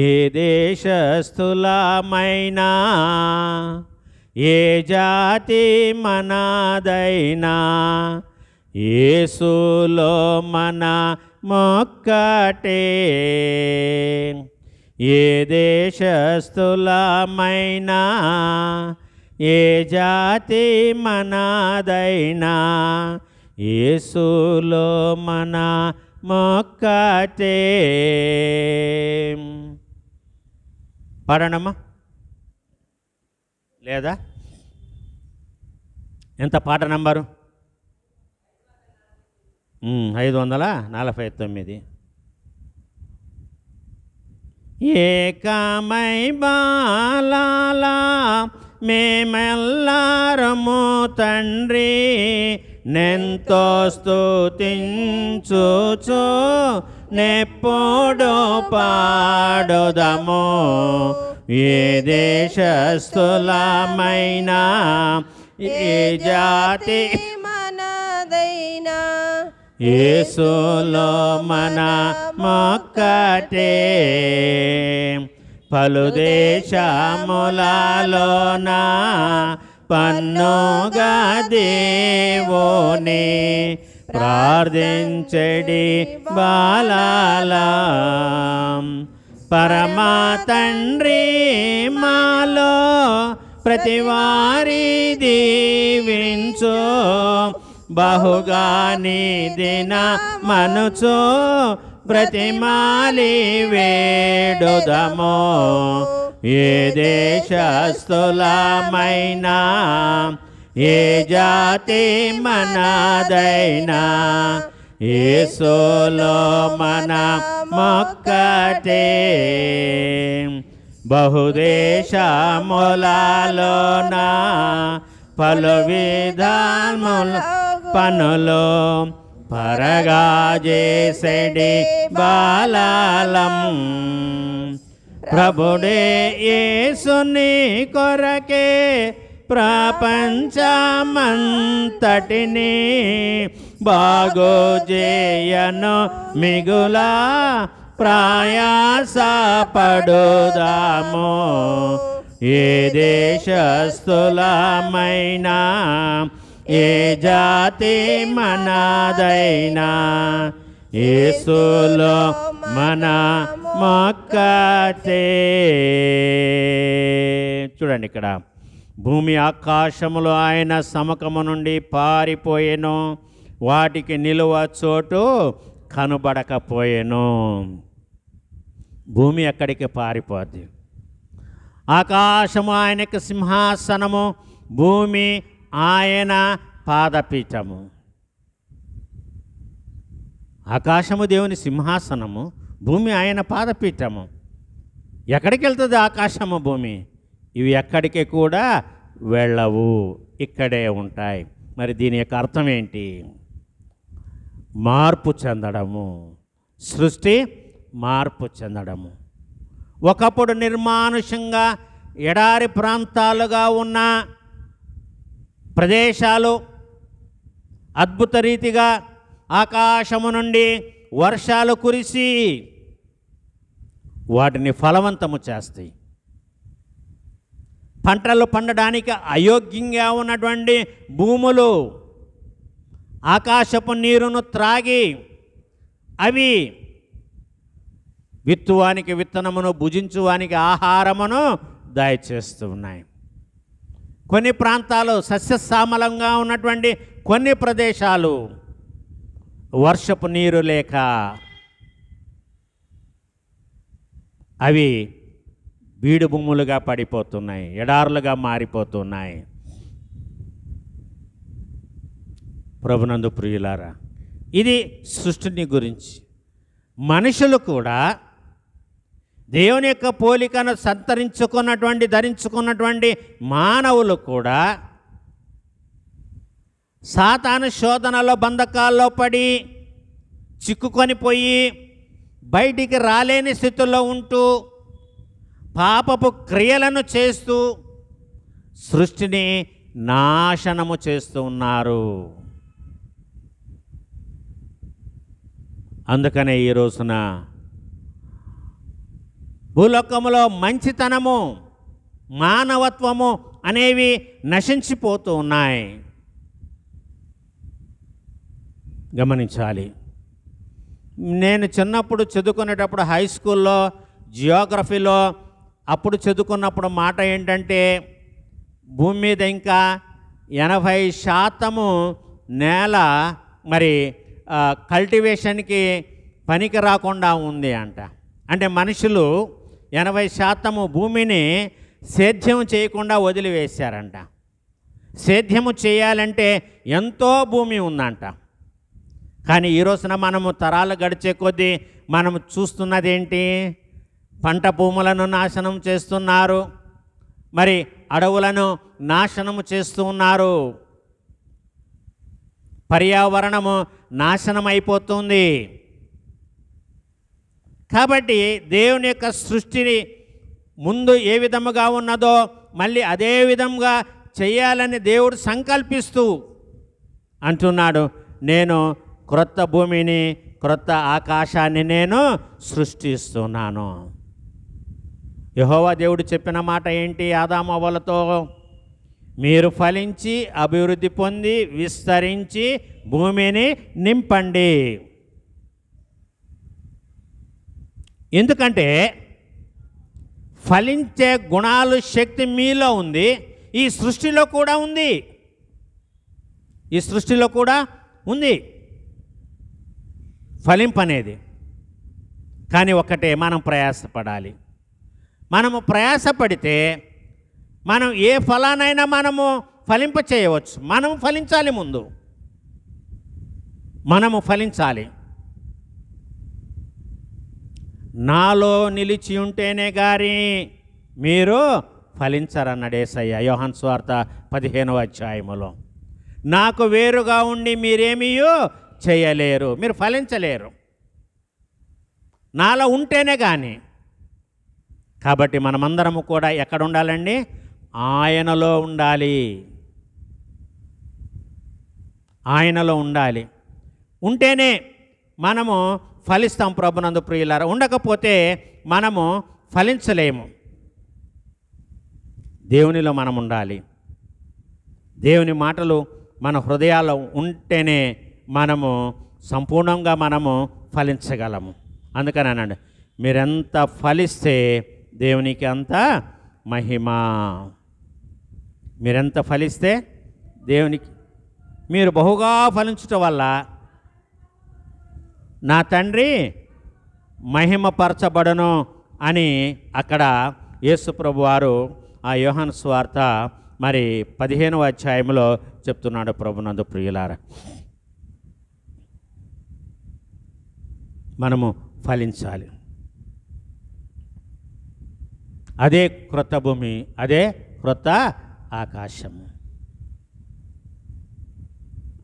Speaker 2: ఏ దేశస్థులమైనా, ఏ జాతి మనదైనా, యేసులో మన మొక్కటే. ఏ దేశస్థులమైనా, ఏ జాతి మనదైనా, యేసులో మన మొక్కటే. పాడనమ్మా, లేదా? ఎంత పాట నంబరు? 549. ఏకమై బాలాలా మేమెల్లారము తండ్రి నెంతో స్తుతించుచు నెప్పుడు పాడుదము. ఏ దేశస్థులమైనా, ఏ జాతి
Speaker 3: మనదైనా,
Speaker 2: యేసులో మన మొక్కటే. పలు దేశములలోన పన్నుగా దేవుని ప్రార్థించడి బాలాలా. పరమా తండ్రి మాలో ప్రతివారి దీవించు, బహుగాని దిన మనుచు ప్రతిమాలి వేడుదము. ఏ దేశస్థులమైనా, ఏ జాతి మనదైనా, యేసులో మన మొక్కటే బహుదేశములలోన పలు విధముల పనులు పరగా చేసెడి బాలాలం ప్రభుడే యేసుని కొరకే ప్రపంచమంతటిని బాగు చేయను మిగులా ప్రయాసపడుదాము ఏ దేశస్థులమైనా ఏ జాతి మనదైనా యేసులో మన మొక్కటే. చూడండి ఇక్కడ భూమి ఆకాశములు ఆయన సముఖము నుండి పారిపోయెను, వాటికి నిలువ చోటు కనబడకపోయెను. భూమి ఎక్కడికి పారిపోద్ది? ఆకాశము ఆయనకు సింహాసనము, భూమి ఆయన పాదపీఠము. ఆకాశము దేవుని సింహాసనము, భూమి ఆయన పాదపీఠము. ఎక్కడికి వెళ్తుంది ఆకాశము భూమి? ఇవి ఎక్కడికి కూడా వెళ్ళవు, ఇక్కడే ఉంటాయి. మరి దీని యొక్క అర్థం ఏంటి? మార్పు చెందడము, సృష్టి మార్పు చెందడము. ఒకప్పుడు నిర్మానుషంగా ఎడారి ప్రాంతాలుగా ఉన్న ప్రదేశాలు అద్భుత రీతిగా ఆకాశము నుండి వర్షాలు కురిసి వాటిని ఫలవంతము చేస్తాయి. పంటలు పండడానికి అయోగ్యంగా ఉన్నటువంటి భూములు ఆకాశపు నీరును త్రాగి అవి విత్తువానికి విత్తనమును, భుజించువానికి ఆహారమును దయచేస్తూ ఉన్నాయి. కొన్ని ప్రాంతాలు సస్యశ్యామలంగా ఉన్నటువంటి కొన్ని ప్రదేశాలు వర్షపు నీరు లేక అవి బీడు భూములుగా పడిపోతున్నాయి, ఎడారులుగా మారిపోతున్నాయి. ప్రభునందు ప్రియులారా, ఇది సృష్టిని గురించి. మనుషులు కూడా దేవుని యొక్క పోలికను ధరించుకున్నటువంటి మానవులు కూడా సాతాను శోధనలో బంధకాల్లో పడి చిక్కుకొని పోయి బయటికి రాలేని స్థితిలో ఉంటూ పాపపు క్రియలను చేస్తూ సృష్టిని నాశనము చేస్తూ ఉన్నారు. అందుకనే ఈ రోజున భూలోకములో మంచితనము, మానవత్వము అనేవి నశించిపోతూ ఉన్నాయి. గమనించాలి. నేను చిన్నప్పుడు చదువుకునేటప్పుడు హై స్కూల్లో జియోగ్రఫీలో అప్పుడు చదువుకున్నప్పుడు మాట ఏంటంటే, భూమి మీద ఇంకా 80% నేల మరి కల్టివేషన్కి పనికి రాకుండా ఉంది అంట. అంటే మనుషులు 80% భూమిని సేద్యం చేయకుండా వదిలివేశారంట. సేద్యము చేయాలంటే ఎంతో భూమి ఉందంట. కానీ ఈ రోజున మనము తరాలు గడిచే కొద్దీ మనము చూస్తున్నది ఏంటి? పంట భూములను నాశనం చేస్తున్నారు, మరి అడవులను నాశనము చేస్తూ ఉన్నారు. పర్యావరణము నాశనం అయిపోతుంది. కాబట్టి దేవుని యొక్క సృష్టిని ముందు ఏ విధముగా ఉన్నదో మళ్ళీ అదే విధంగా చేయాలని దేవుడు సంకల్పిస్తూ అంటున్నాడు, నేను క్రొత్త భూమిని, క్రొత్త ఆకాశాన్ని నేను సృష్టిస్తున్నాను. యెహోవా దేవుడు చెప్పిన మాట ఏంటి? ఆదాము అవ్వలతో, మీరు ఫలించి అభివృద్ధి పొంది విస్తరించి భూమిని నింపండి. ఎందుకంటే ఫలించే గుణాలు, శక్తి మీలో ఉంది, ఈ సృష్టిలో కూడా ఉంది. ఈ సృష్టిలో కూడా ఉంది ఫలింపనేది. కానీ ఒకటే, మనం ప్రయాసపడాలి. మనము ప్రయాసపడితే మనం ఏ ఫలానైనా మనము ఫలింప చేయవచ్చు. మనం ఫలించాలి. ముందు మనము ఫలించాలి. నాలో నిలిచి ఉంటేనే గాని మీరు ఫలించరన్నాడు యేసయ్య యోహాను సువార్త 15వ అధ్యాయములో. నాకు వేరుగా ఉండి మీరేమీ చేయలేరు, మీరు ఫలించలేరు నాలో ఉంటేనే కానీ. కాబట్టి మనమందరము కూడా ఎక్కడ ఉండాలండి? ఆయనలో ఉండాలి. ఆయనలో ఉండాలి. ఉంటేనే మనము ఫలిస్తాం ప్రభునందు ప్రియులారా. ఉండకపోతే మనము ఫలించలేము. దేవునిలో మనం ఉండాలి. దేవుని మాటలు మన హృదయాల్లో ఉంటేనే మనము సంపూర్ణంగా మనము ఫలించగలము. అందుకని అన్నాడు, మీరెంత ఫలిస్తే దేవునికి అంత మహిమ. మీరెంత ఫలిస్తే దేవునికి, మీరు బహుగా ఫలించటం వల్ల నా తండ్రి మహిమపరచబడను అని అక్కడ యేసు ప్రభువారు ఆ యోహాను సువార్త మరి 15వ అధ్యాయంలో చెప్తున్నాడు ప్రభునందు ప్రియులారా. మనము ఫలించాలి. అదే క్రొత్త భూమి, అదే క్రొత్త ఆకాశము.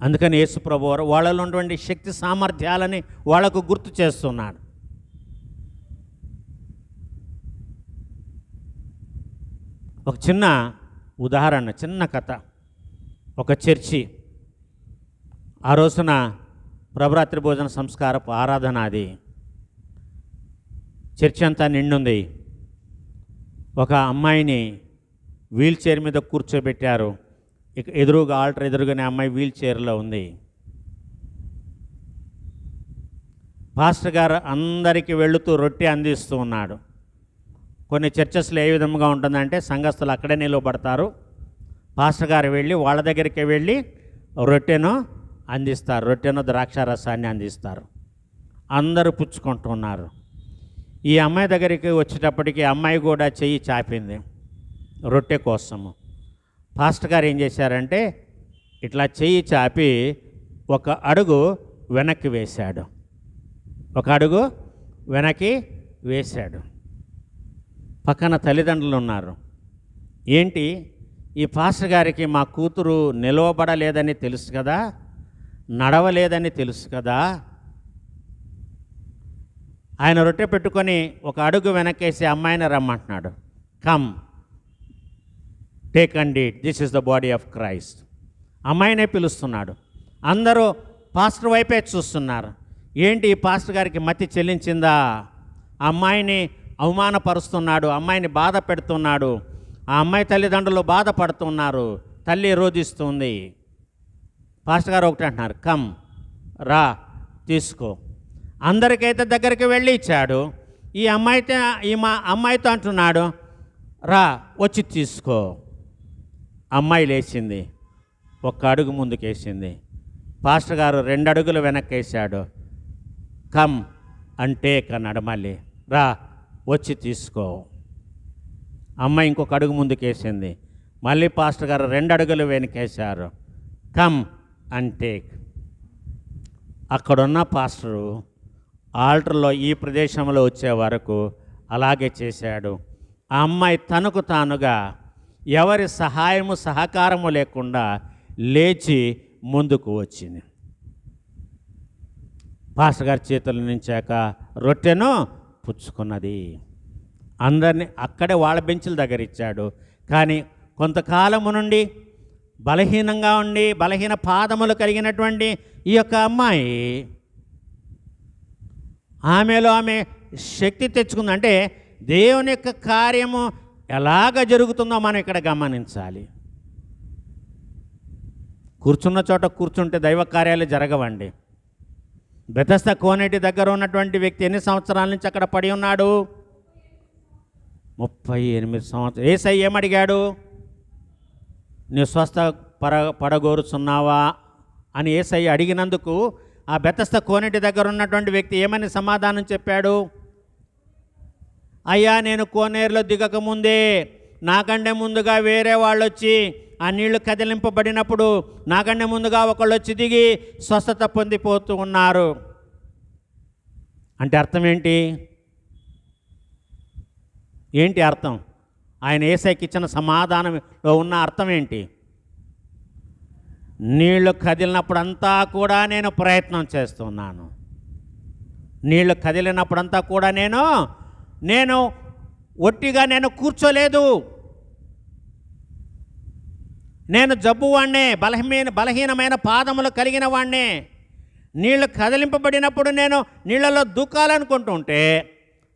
Speaker 2: అందుకని యేసు ప్రభువారు వాళ్ళలో ఉన్నటువంటి శక్తి సామర్థ్యాలని వాళ్ళకు గుర్తు చేస్తున్నాడు. ఒక చిన్న ఉదాహరణ, చిన్న కథ. ఒక చర్చి ఆ రోజున ప్రభరాత్రి భోజన సంస్కారపు ఆరాధన, అది చర్చి అంతా నిండుంది. ఒక అమ్మాయిని వీల్ చైర్ మీద కూర్చోబెట్టారు. ఇక ఎదురుగా ఆల్టర్ ఎదురుగానే అమ్మాయి వీల్ చైర్లో ఉంది. పాస్టర్ గారు అందరికీ వెళుతూ రొట్టె అందిస్తూ ఉన్నాడు. కొన్ని చర్చెస్లో ఏ విధంగా ఉంటుందంటే సంఘస్థులు అక్కడే నిలబడతారు, పాస్టర్ గారు వెళ్ళి వాళ్ళ దగ్గరికి వెళ్ళి రొట్టెను అందిస్తారు, రొట్టెను ద్రాక్షారసాన్ని అందిస్తారు. అందరూ పుచ్చుకుంటున్నారు. ఈ అమ్మాయి దగ్గరికి వచ్చేటప్పటికి అమ్మాయి కూడా చెయ్యి చాపింది రొట్టె కోసము. పాస్టర్ గారు ఏం చేశారంటే ఇట్లా చెయ్యి చాపి ఒక అడుగు వెనక్కి వేశాడు, ఒక అడుగు వెనక్కి వేశాడు. పక్కన తల్లిదండ్రులు ఉన్నారు. ఏంటి, ఈ పాస్టర్ గారికి మా కూతురు నిలవబడలేదని తెలుసు కదా, నడవలేదని తెలుసు కదా, ఆయన రొట్టె పెట్టుకొని ఒక అడుగు వెనకేసి అమ్మాయిని రమ్మంటున్నాడు. Come take and eat, this is the body of Christ. అమ్మాయినే పిలుస్తున్నాడు. అందరూ పాస్టర్ వైపే చూస్తున్నారు. ఏంటి, ఈ పాస్టర్ గారికి మతి చెల్లించిందా? అమ్మాయిని అవమానపరుస్తున్నాడు, అమ్మాయిని బాధ పెడుతున్నాడు. ఆ అమ్మాయి తల్లిదండ్రులు బాధపడుతున్నారు, తల్లి రోధిస్తుంది. పాస్టర్ గారు ఒకటి అంటున్నారు, కమ్ రా తీసుకో. అందరికైతే దగ్గరికి వెళ్ళి ఇచ్చాడు. ఈ అమ్మాయితో అంటున్నాడు, రా వచ్చి తీసుకో. అమ్మాయి లేచింది, ఒక్క అడుగు ముందుకేసింది. పాస్టర్ గారు 2 అడుగులు వెనక్కేసాడు. కమ్ అంటే కన్నాడు, మళ్ళీ రా వచ్చి తీసుకో. అమ్మాయి ఇంకొక అడుగు ముందుకేసింది. మళ్ళీ పాస్టర్ గారు 2 అడుగులు వెనకేశారు. కమ్ అంటే అక్కడున్న పాస్టరు ఆల్టర్లో ఈ ప్రదేశంలో వచ్చే వరకు అలాగే చేశాడు. ఆ అమ్మాయి తనకు తానుగా ఎవరి సహాయము సహకారము లేకుండా లేచి ముందుకు వచ్చింది. పాస్టర్ గారి చేతుల నుంచాక రొట్టెను పుచ్చుకున్నది. అందరినీ అక్కడే వాళ్ళ బెంచుల దగ్గర ఇచ్చాడు. కానీ కొంతకాలము నుండి బలహీనంగా ఉండి బలహీన పాదములు కలిగినటువంటి ఈ యొక్క అమ్మాయి, ఆమెలో ఆమె శక్తి తెచ్చుకుంది. అంటే దేవుని యొక్క కార్యము ఎలాగ జరుగుతుందో మనం ఇక్కడ గమనించాలి. కూర్చున్న చోట కూర్చుంటే దైవ కార్యాలు జరగవండి. బెతస్దా కోనేటి దగ్గర ఉన్నటువంటి వ్యక్తి ఎన్ని సంవత్సరాల నుంచి అక్కడ పడి ఉన్నాడు? 38 సంవత్సరాలు. యేసయ్య ఏమడిగాడు? నీ స్వస్థ పడగోరుచున్నావా అని యేసయ్య అడిగినందుకు ఆ బెతస్దా కోనేటి దగ్గర ఉన్నటువంటి వ్యక్తి ఏమని సమాధానం చెప్పాడు? అయ్యా, నేను కోనేరులో దిగకముందే నాకంటే ముందుగా వేరే వాళ్ళు వచ్చి ఆ నీళ్లు కదిలింపబడినప్పుడు నాకంటే ముందుగా ఒకళ్ళు వచ్చి దిగి స్వస్థత పొందిపోతూ ఉన్నారు. అంటే అర్థం ఏంటి? ఏంటి అర్థం? ఆయన యేసయ్యకి ఇచ్చిన సమాధానంలో ఉన్న అర్థం ఏంటి? నీళ్లు కదిలినప్పుడంతా కూడా నేను ప్రయత్నం చేస్తున్నాను. నీళ్లు కదిలినప్పుడంతా కూడా నేను ఒట్టిగా నేను కూర్చోలేదు. నేను జబ్బువాణ్ణే, బలహీనమైన పాదములు కలిగిన వాణ్ణే. నీళ్లు కదిలింపబడినప్పుడు నేను నీళ్ళలో దూకాలనుకుంటుంటే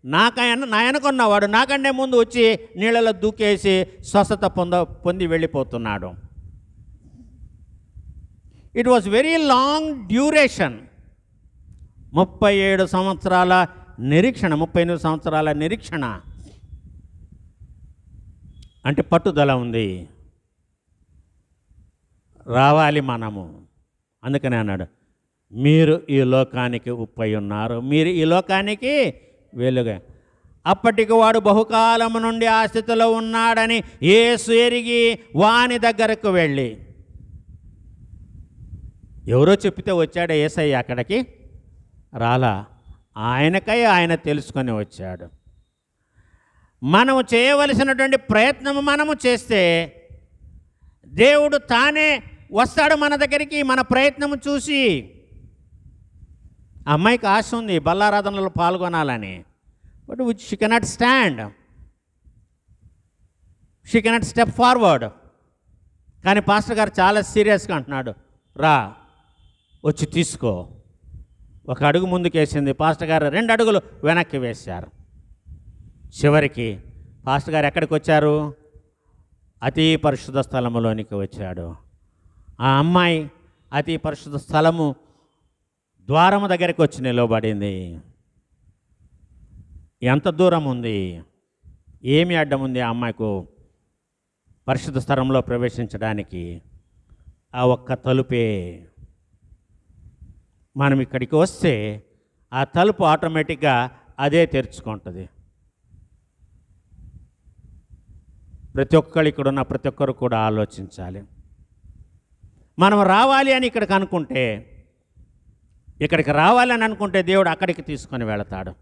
Speaker 2: నా వెనకున్నవాడు నాకంటే ముందు వచ్చి నీళ్ళలో దూకేసి స్వస్థత పొంది వెళ్ళిపోతున్నాడు. It was very long duration. 37 సంవత్సరాల నిరీక్షణ, 38 సంవత్సరాల నిరీక్షణ. అంటే పట్టుదల ఉంది, రావాలి మనము. అందుకనే అన్నాడు, మీరు ఈ లోకానికి ఉప్పై ఉన్నారు, మీరు ఈ లోకానికి వెలుగు. అప్పటికి వాడు బహుకాలము నుండి ఆ స్థితిలో ఉన్నాడని యేసు ఎరిగి వాని దగ్గరకు వెళ్ళి, ఎవరో చెప్పితే వచ్చాడు యేసయ్య, అక్కడికి రాలా, ఆయనకై ఆయన తెలుసుకొని వచ్చాడు. మనము చేయవలసినటువంటి ప్రయత్నము మనము చేస్తే దేవుడు తానే వస్తాడు మన దగ్గరికి, మన ప్రయత్నము చూసి. ఆ అమ్మాయికి ఆశ ఉంది బల్లారాధనలో పాల్గొనాలని, but she cannot stand, she cannot step forward. కానీ పాస్టర్ గారు చాలా సీరియస్గా అంటున్నాడు, రా వచ్చి తీసుకో. ఒక అడుగు ముందుకేసింది, పాస్టర్ గారు 2 అడుగులు వెనక్కి వేశారు. చివరికి పాస్టర్ గారు ఎక్కడికి వచ్చారు? అతి పరిశుద్ధ స్థలములోనికి వచ్చాడు. ఆ అమ్మాయి అతి పరిశుద్ధ స్థలము ద్వారము దగ్గరికి వచ్చి నిలబడింది. ఎంత దూరం ఉంది, ఏమి అడ్డం ఉంది ఆ అమ్మాయికు పరిశుద్ధ స్థలంలో ప్రవేశించడానికి? ఆ ఒక్క తలుపే. మనం ఇక్కడికి వస్తే ఆ తలుపు ఆటోమేటిక్గా అదే తెరుచుకుంటుంది. ప్రతి ఒక్కరు ఇక్కడున్న ప్రతి ఒక్కరు కూడా ఆలోచించాలి. మనం రావాలి అని ఇక్కడికి అనుకుంటే, ఇక్కడికి రావాలని అనుకుంటే దేవుడు అక్కడికి తీసుకొని వెళతాడు.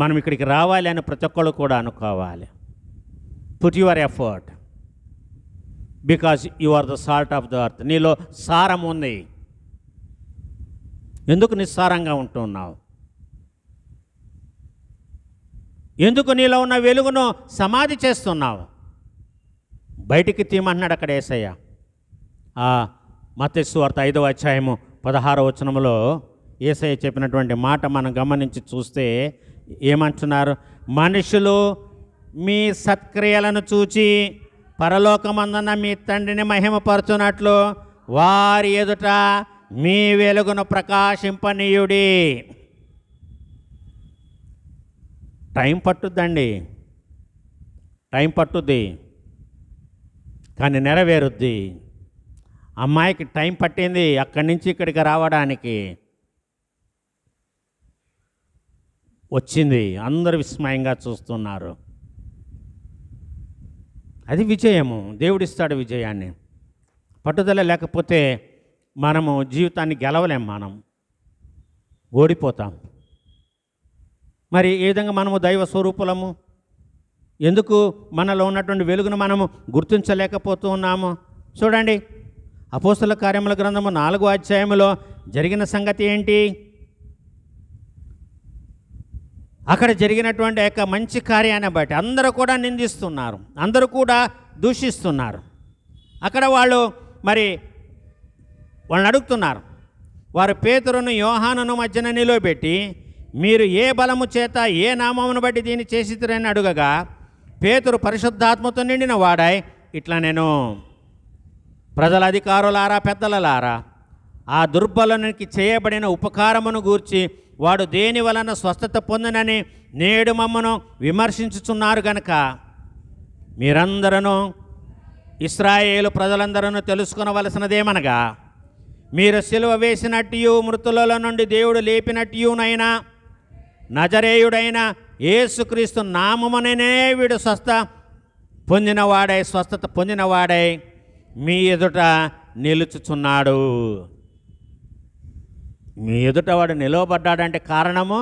Speaker 2: మనం ఇక్కడికి రావాలి అని ప్రతి ఒక్కరు కూడా అనుకోవాలి. Put your effort, because you are the salt of the earth. నీలో సారం ఉంది. ఎందుకు నిస్సారంగా ఉంటున్నావు? ఎందుకు నీలో ఉన్న వెలుగును సమాధి చేస్తున్నావు? బయటికి తీయమంటున్నాడు అక్కడ యేసయ్య. మత్తయి సువార్త 5వ అధ్యాయము 16వ వచనములో యేసయ్య చెప్పినటువంటి మాట మనం గమనించి చూస్తే ఏమంటున్నారు? మనుషులు మీ సత్క్రియలను చూచి పరలోకమందున్న మీ తండ్రిని మహిమపరచునట్లు వారి ఎదుట మీ వెలుగును ప్రకాశింపనీయుడి. టైం పట్టుద్దండి, టైం పట్టుద్ది, కానీ నెరవేరుద్ది. అమ్మాయికి టైం పట్టింది అక్కడి నుంచి ఇక్కడికి రావడానికి. వచ్చింది, అందరూ విస్మయంగా చూస్తున్నారు. అది విజయము. దేవుడిస్తాడు విజయాన్ని. పట్టుదల లేకపోతే మనము జీవితాన్ని గెలవలేం, మనం ఓడిపోతాం. మరి ఏ విధంగా మనము దైవ స్వరూపులము? ఎందుకు మనలో ఉన్నటువంటి వెలుగును మనము గుర్తించలేకపోతూ ఉన్నాము? చూడండి, అపోస్తల కార్యముల గ్రంథము 4వ అధ్యాయములో జరిగిన సంగతి ఏంటి? అక్కడ జరిగినటువంటి యొక్క మంచి కార్యాన్ని బట్టి అందరూ కూడా నిందిస్తున్నారు, అందరూ కూడా దూషిస్తున్నారు. అక్కడ వాళ్ళని అడుగుతున్నారు. వారు పేతురును యోహానును మధ్యన నిలబెట్టి, మీరు ఏ బలము చేత ఏ నామమును బట్టి దీన్ని చేసిరని అడుగగా, పేతురు పరిశుద్ధాత్మతో నిండిన వాడై ఇట్లా, నేను ప్రజల అధికారులారా పెద్దలలారా, ఆ దుర్బలునికి చేయబడిన ఉపకారమును గూర్చి వాడు దేని వలన స్వస్థత పొందనని నేడు మమ్మను విమర్శించుచున్నారు గనక మీరందరూ ఇశ్రాయేలు ప్రజలందరూ తెలుసుకొనవలసినదేమనగా, మీరు సిలువ వేసినట్టు మృతులలో నుండి దేవుడు లేపినట్టునైనా నజరేయుడైన యేసుక్రీస్తు నామముననే వీడు స్వస్థ పొందినవాడై, స్వస్థత పొందినవాడై మీ ఎదుట నిలుచుచున్నాడు. మీ ఎదుట వాడు నిలవబడ్డాడంటే కారణము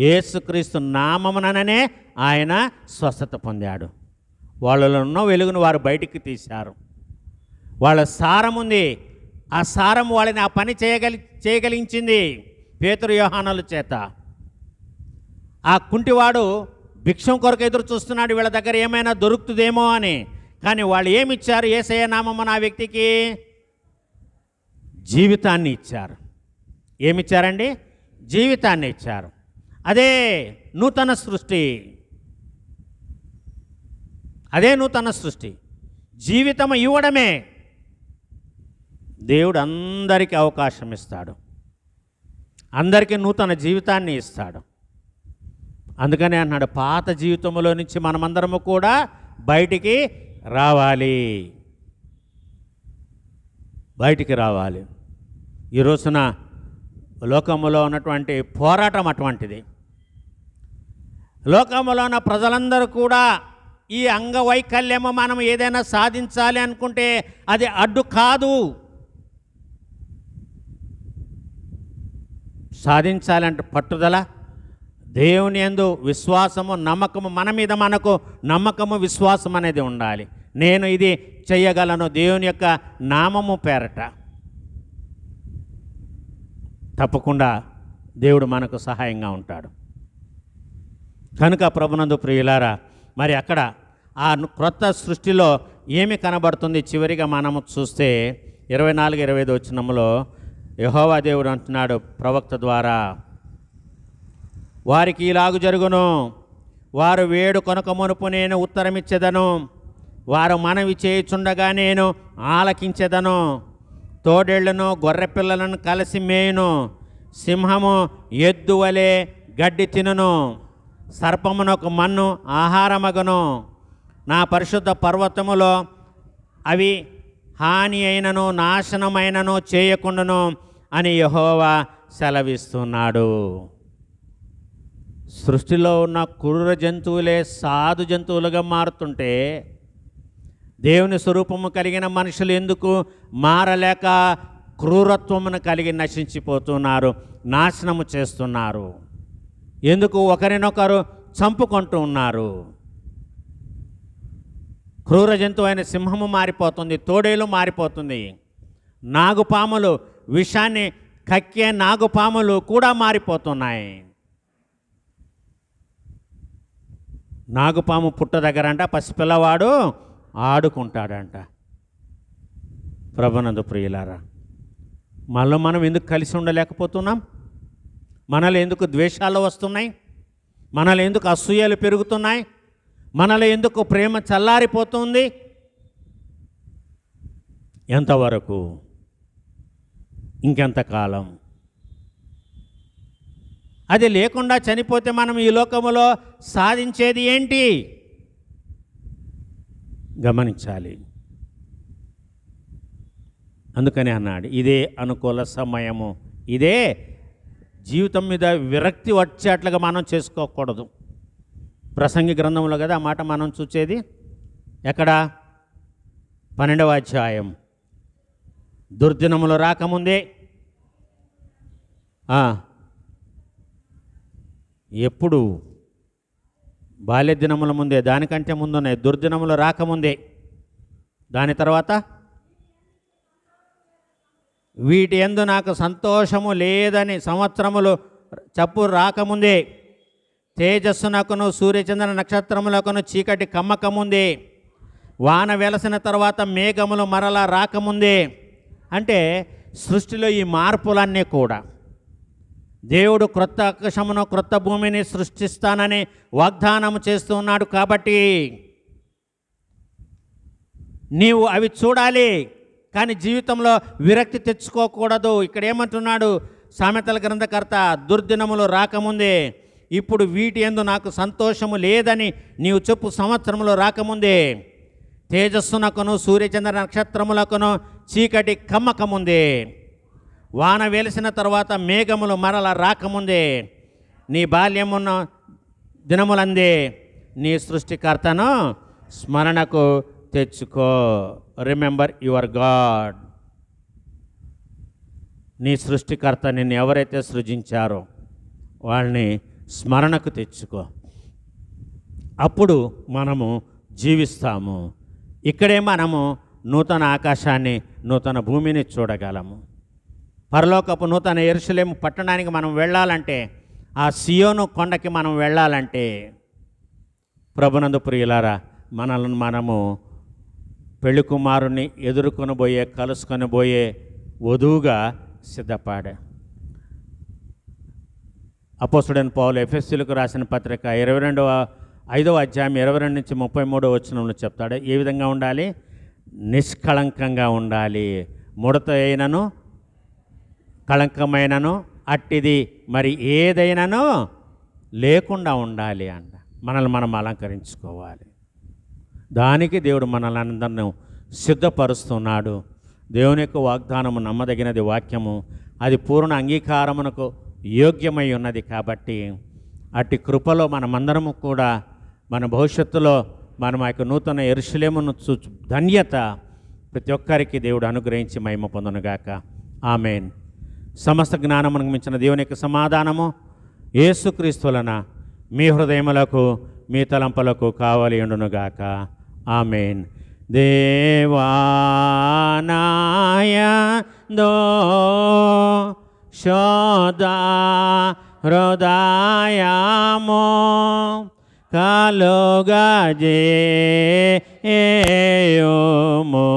Speaker 2: యేసుక్రీస్తు నామముననే ఆయన స్వస్థత పొందాడు. వాళ్ళలో ఉన్న వెలుగును వారు బయటికి తీశారు. వాళ్ళ సారం ఉంది. ఆ సారం వాళ్ళని ఆ పని చేయగలిగించింది పేతురు యోహానుల చేత. ఆ కుంటివాడు భిక్షం కొరకు ఎదురు చూస్తున్నాడు, వీళ్ళ దగ్గర ఏమైనా దొరుకుతుందేమో అని. కానీ వాళ్ళు ఏమిచ్చారు? యేసయ్య నామమున ఆ వ్యక్తికి జీవితాన్ని ఇచ్చారు. ఏమిచ్చారండి? జీవితాన్ని ఇచ్చారు. అదే నూతన సృష్టి. అదే నూతన సృష్టి. జీవితం ఇవ్వడమే. దేవుడు అందరికీ అవకాశం ఇస్తాడు, అందరికీ నూతన జీవితాన్ని ఇస్తాడు. అందుకనే అన్నాడు, పాత జీవితంలో నుంచి మనమందరము కూడా బయటికి రావాలి, బయటికి రావాలి. ఈ రోజున లోకములో ఉన్నటువంటి పోరాటం అటువంటిది. లోకములో ఉన్న ప్రజలందరూ కూడా ఈ అంగవైకల్యము మనం ఏదైనా సాధించాలి అనుకుంటే అది అడ్డు కాదు. సాధించాలంటే పట్టుదల, దేవుని యందు విశ్వాసము, నమ్మకము, మన మీద మనకు నమ్మకము, విశ్వాసం అనేది ఉండాలి. నేను ఇది చెయ్యగలను దేవుని యొక్క నామము పేరట. తప్పకుండా దేవుడు మనకు సహాయంగా ఉంటాడు. కనుక ప్రభునందు ప్రియులారా, మరి అక్కడ ఆ క్రొత్త సృష్టిలో ఏమి కనబడుతుంది? చివరిగా మనము చూస్తే 24-25 వచనములో యెహోవా దేవుడు అంటున్నాడు ప్రవక్త ద్వారా, వారికి ఇలాగు జరుగును, వారు వేడు కొనక మునుపు నేను ఉత్తరమిచ్చేదను, వారు మనవి చేయుచుండగా నేను ఆలకించెదను. తోడేళ్లను గొర్రెపిల్లలను కలిసి మేయును, సింహము ఎద్దు వలె గడ్డి తినును, సర్పమునకు మన్ను ఆహారమగును. నా పరిశుద్ధ పర్వతములో అవి హాని అయినను నాశనమైనను చేయకుండాను అని యెహోవా సెలవిస్తున్నాడు. సృష్టిలో ఉన్న క్రూర జంతువులే సాధు జంతువులుగా మారుతుంటే దేవుని స్వరూపము కలిగిన మనుషులు ఎందుకు మారలేక క్రూరత్వమును కలిగి నశించిపోతున్నారు, నాశనము చేస్తున్నారు? ఎందుకు ఒకరినొకరు చంపుకుంటూ ఉన్నారు? క్రూర జంతువు అయిన సింహము మారిపోతుంది, తోడేలు మారిపోతుంది, నాగుపాములు, విషాన్ని కక్కే నాగుపాములు కూడా మారిపోతున్నాయి. నాగుపాము పుట్ట దగ్గరంట పసిపిల్లవాడు ఆడుకుంటాడంట. ప్రభునందు ప్రియులారా, మనలో మనం ఎందుకు కలిసి ఉండలేకపోతున్నాం? మనలో ఎందుకు ద్వేషాలు వస్తున్నాయి? మనలో ఎందుకు అసూయలు పెరుగుతున్నాయి? మనలో ఎందుకు ప్రేమ చల్లారిపోతుంది? ఎంతవరకు? ఇంకెంతకాలం? అది లేకుండా చనిపోతే మనం ఈ లోకములో సాధించేది ఏంటి? గమనించాలి. అందుకని అన్నాడు, ఇదే అనుకూల సమయము. ఇదే జీవితం మీద విరక్తి వచ్చేట్లుగా మనం చేసుకోకూడదు. ప్రసంగి గ్రంథంలో కదా ఆ మాట మనం చూసేది. ఎక్కడ? 12వ అధ్యాయం. దుర్దినములు రాకముందే, ఎప్పుడు? బాల్య దినముల ముందే, దానికంటే ముందున్నాయి. దుర్దినములు రాకముందే, దాని తర్వాత వీటి యందు నాకు సంతోషము లేదని సంవత్సరములు చప్పు రాకముందే, తేజస్సునకును సూర్యచంద్ర నక్షత్రములకును చీకటి కమ్మకముందే, వాన వెలసిన తర్వాత మేఘములు మరలా రాకముందే. అంటే సృష్టిలో ఈ మార్పులన్నీ కూడా దేవుడు క్రొత్త ఆకాశమును క్రొత్త భూమిని సృష్టిస్తానని వాగ్దానం చేస్తూ ఉన్నాడు. కాబట్టి నీవు అవి చూడాలి, కానీ జీవితంలో విరక్తి తెచ్చుకోకూడదు. ఇక్కడ ఏమంటున్నాడు సామెతల గ్రంథకర్త? దుర్దినములు రాకముందే, ఇప్పుడు వీటి యందు నాకు సంతోషము లేదని నీవు చెప్పు సంవత్సరములు రాకముందే, తేజస్సునకును సూర్యచంద్ర నక్షత్రములకును చీకటి కమ్మకముందే, వాన వెలిసిన తర్వాత మేఘములు మరల రాకముందే, నీ బాల్యమున్న దినములందే నీ సృష్టికర్తను
Speaker 1: స్మరణకు తెచ్చుకో. Remember your God. నీ సృష్టికర్త నిన్ను ఎవరైతే సృజించారో వాళ్ళని స్మరణకు తెచ్చుకో. అప్పుడు మనము జీవిస్తాము. ఇక్కడే మనము నూతన ఆకాశాన్ని, నూతన భూమిని చూడగలము. పరలోకపు నూతన యెరూషలేము పట్టణానికి మనం వెళ్ళాలంటే, ఆ సియోను కొండకి మనం వెళ్ళాలంటే, ప్రభునందు ప్రియులారా, మనల్ని మనము పెళ్లి కుమారుని కలుసుకొని పోయే వధువుగా సిద్ధపడా. అపోస్తుడైన పౌలు ఎఫెసీయులకు రాసిన పత్రిక 5వ అధ్యాయం 22 నుంచి 33 వచనంలో చెప్తాడు. ఏ విధంగా ఉండాలి? నిష్కళంకంగా ఉండాలి. ముడత అయినను కళంకమైనను అట్టిది మరి ఏదైనానో లేకుండా ఉండాలి అంట. మనల్ని మనం అలంకరించుకోవాలి. దానికి దేవుడు మనల్ని అందరినీ సిద్ధపరుస్తున్నాడు. దేవుని యొక్క వాగ్దానము నమ్మదగినది, వాక్యము అది పూర్ణ అంగీకారమునకు యోగ్యమై ఉన్నది. కాబట్టి అట్టి కృపలో మనమందరము కూడా మన భవిష్యత్తులో మనం ఆ యొక్క నూతన యెరూషలేమును ధన్యత ప్రతి ఒక్కరికి దేవుడు అనుగ్రహించి మహిమ పొందునుగాక. ఆమేన్. సమస్త జ్ఞానమునకు మించిన దేవుని యొక్క సమాధానము యేసుక్రీస్తు వలన మీ హృదయములకు, మీ తలంపులకు కావాలి ఉండునుగాక. ఆమేన్. దేవానాయందో శోధా హృదయమో కలుగజేయుము.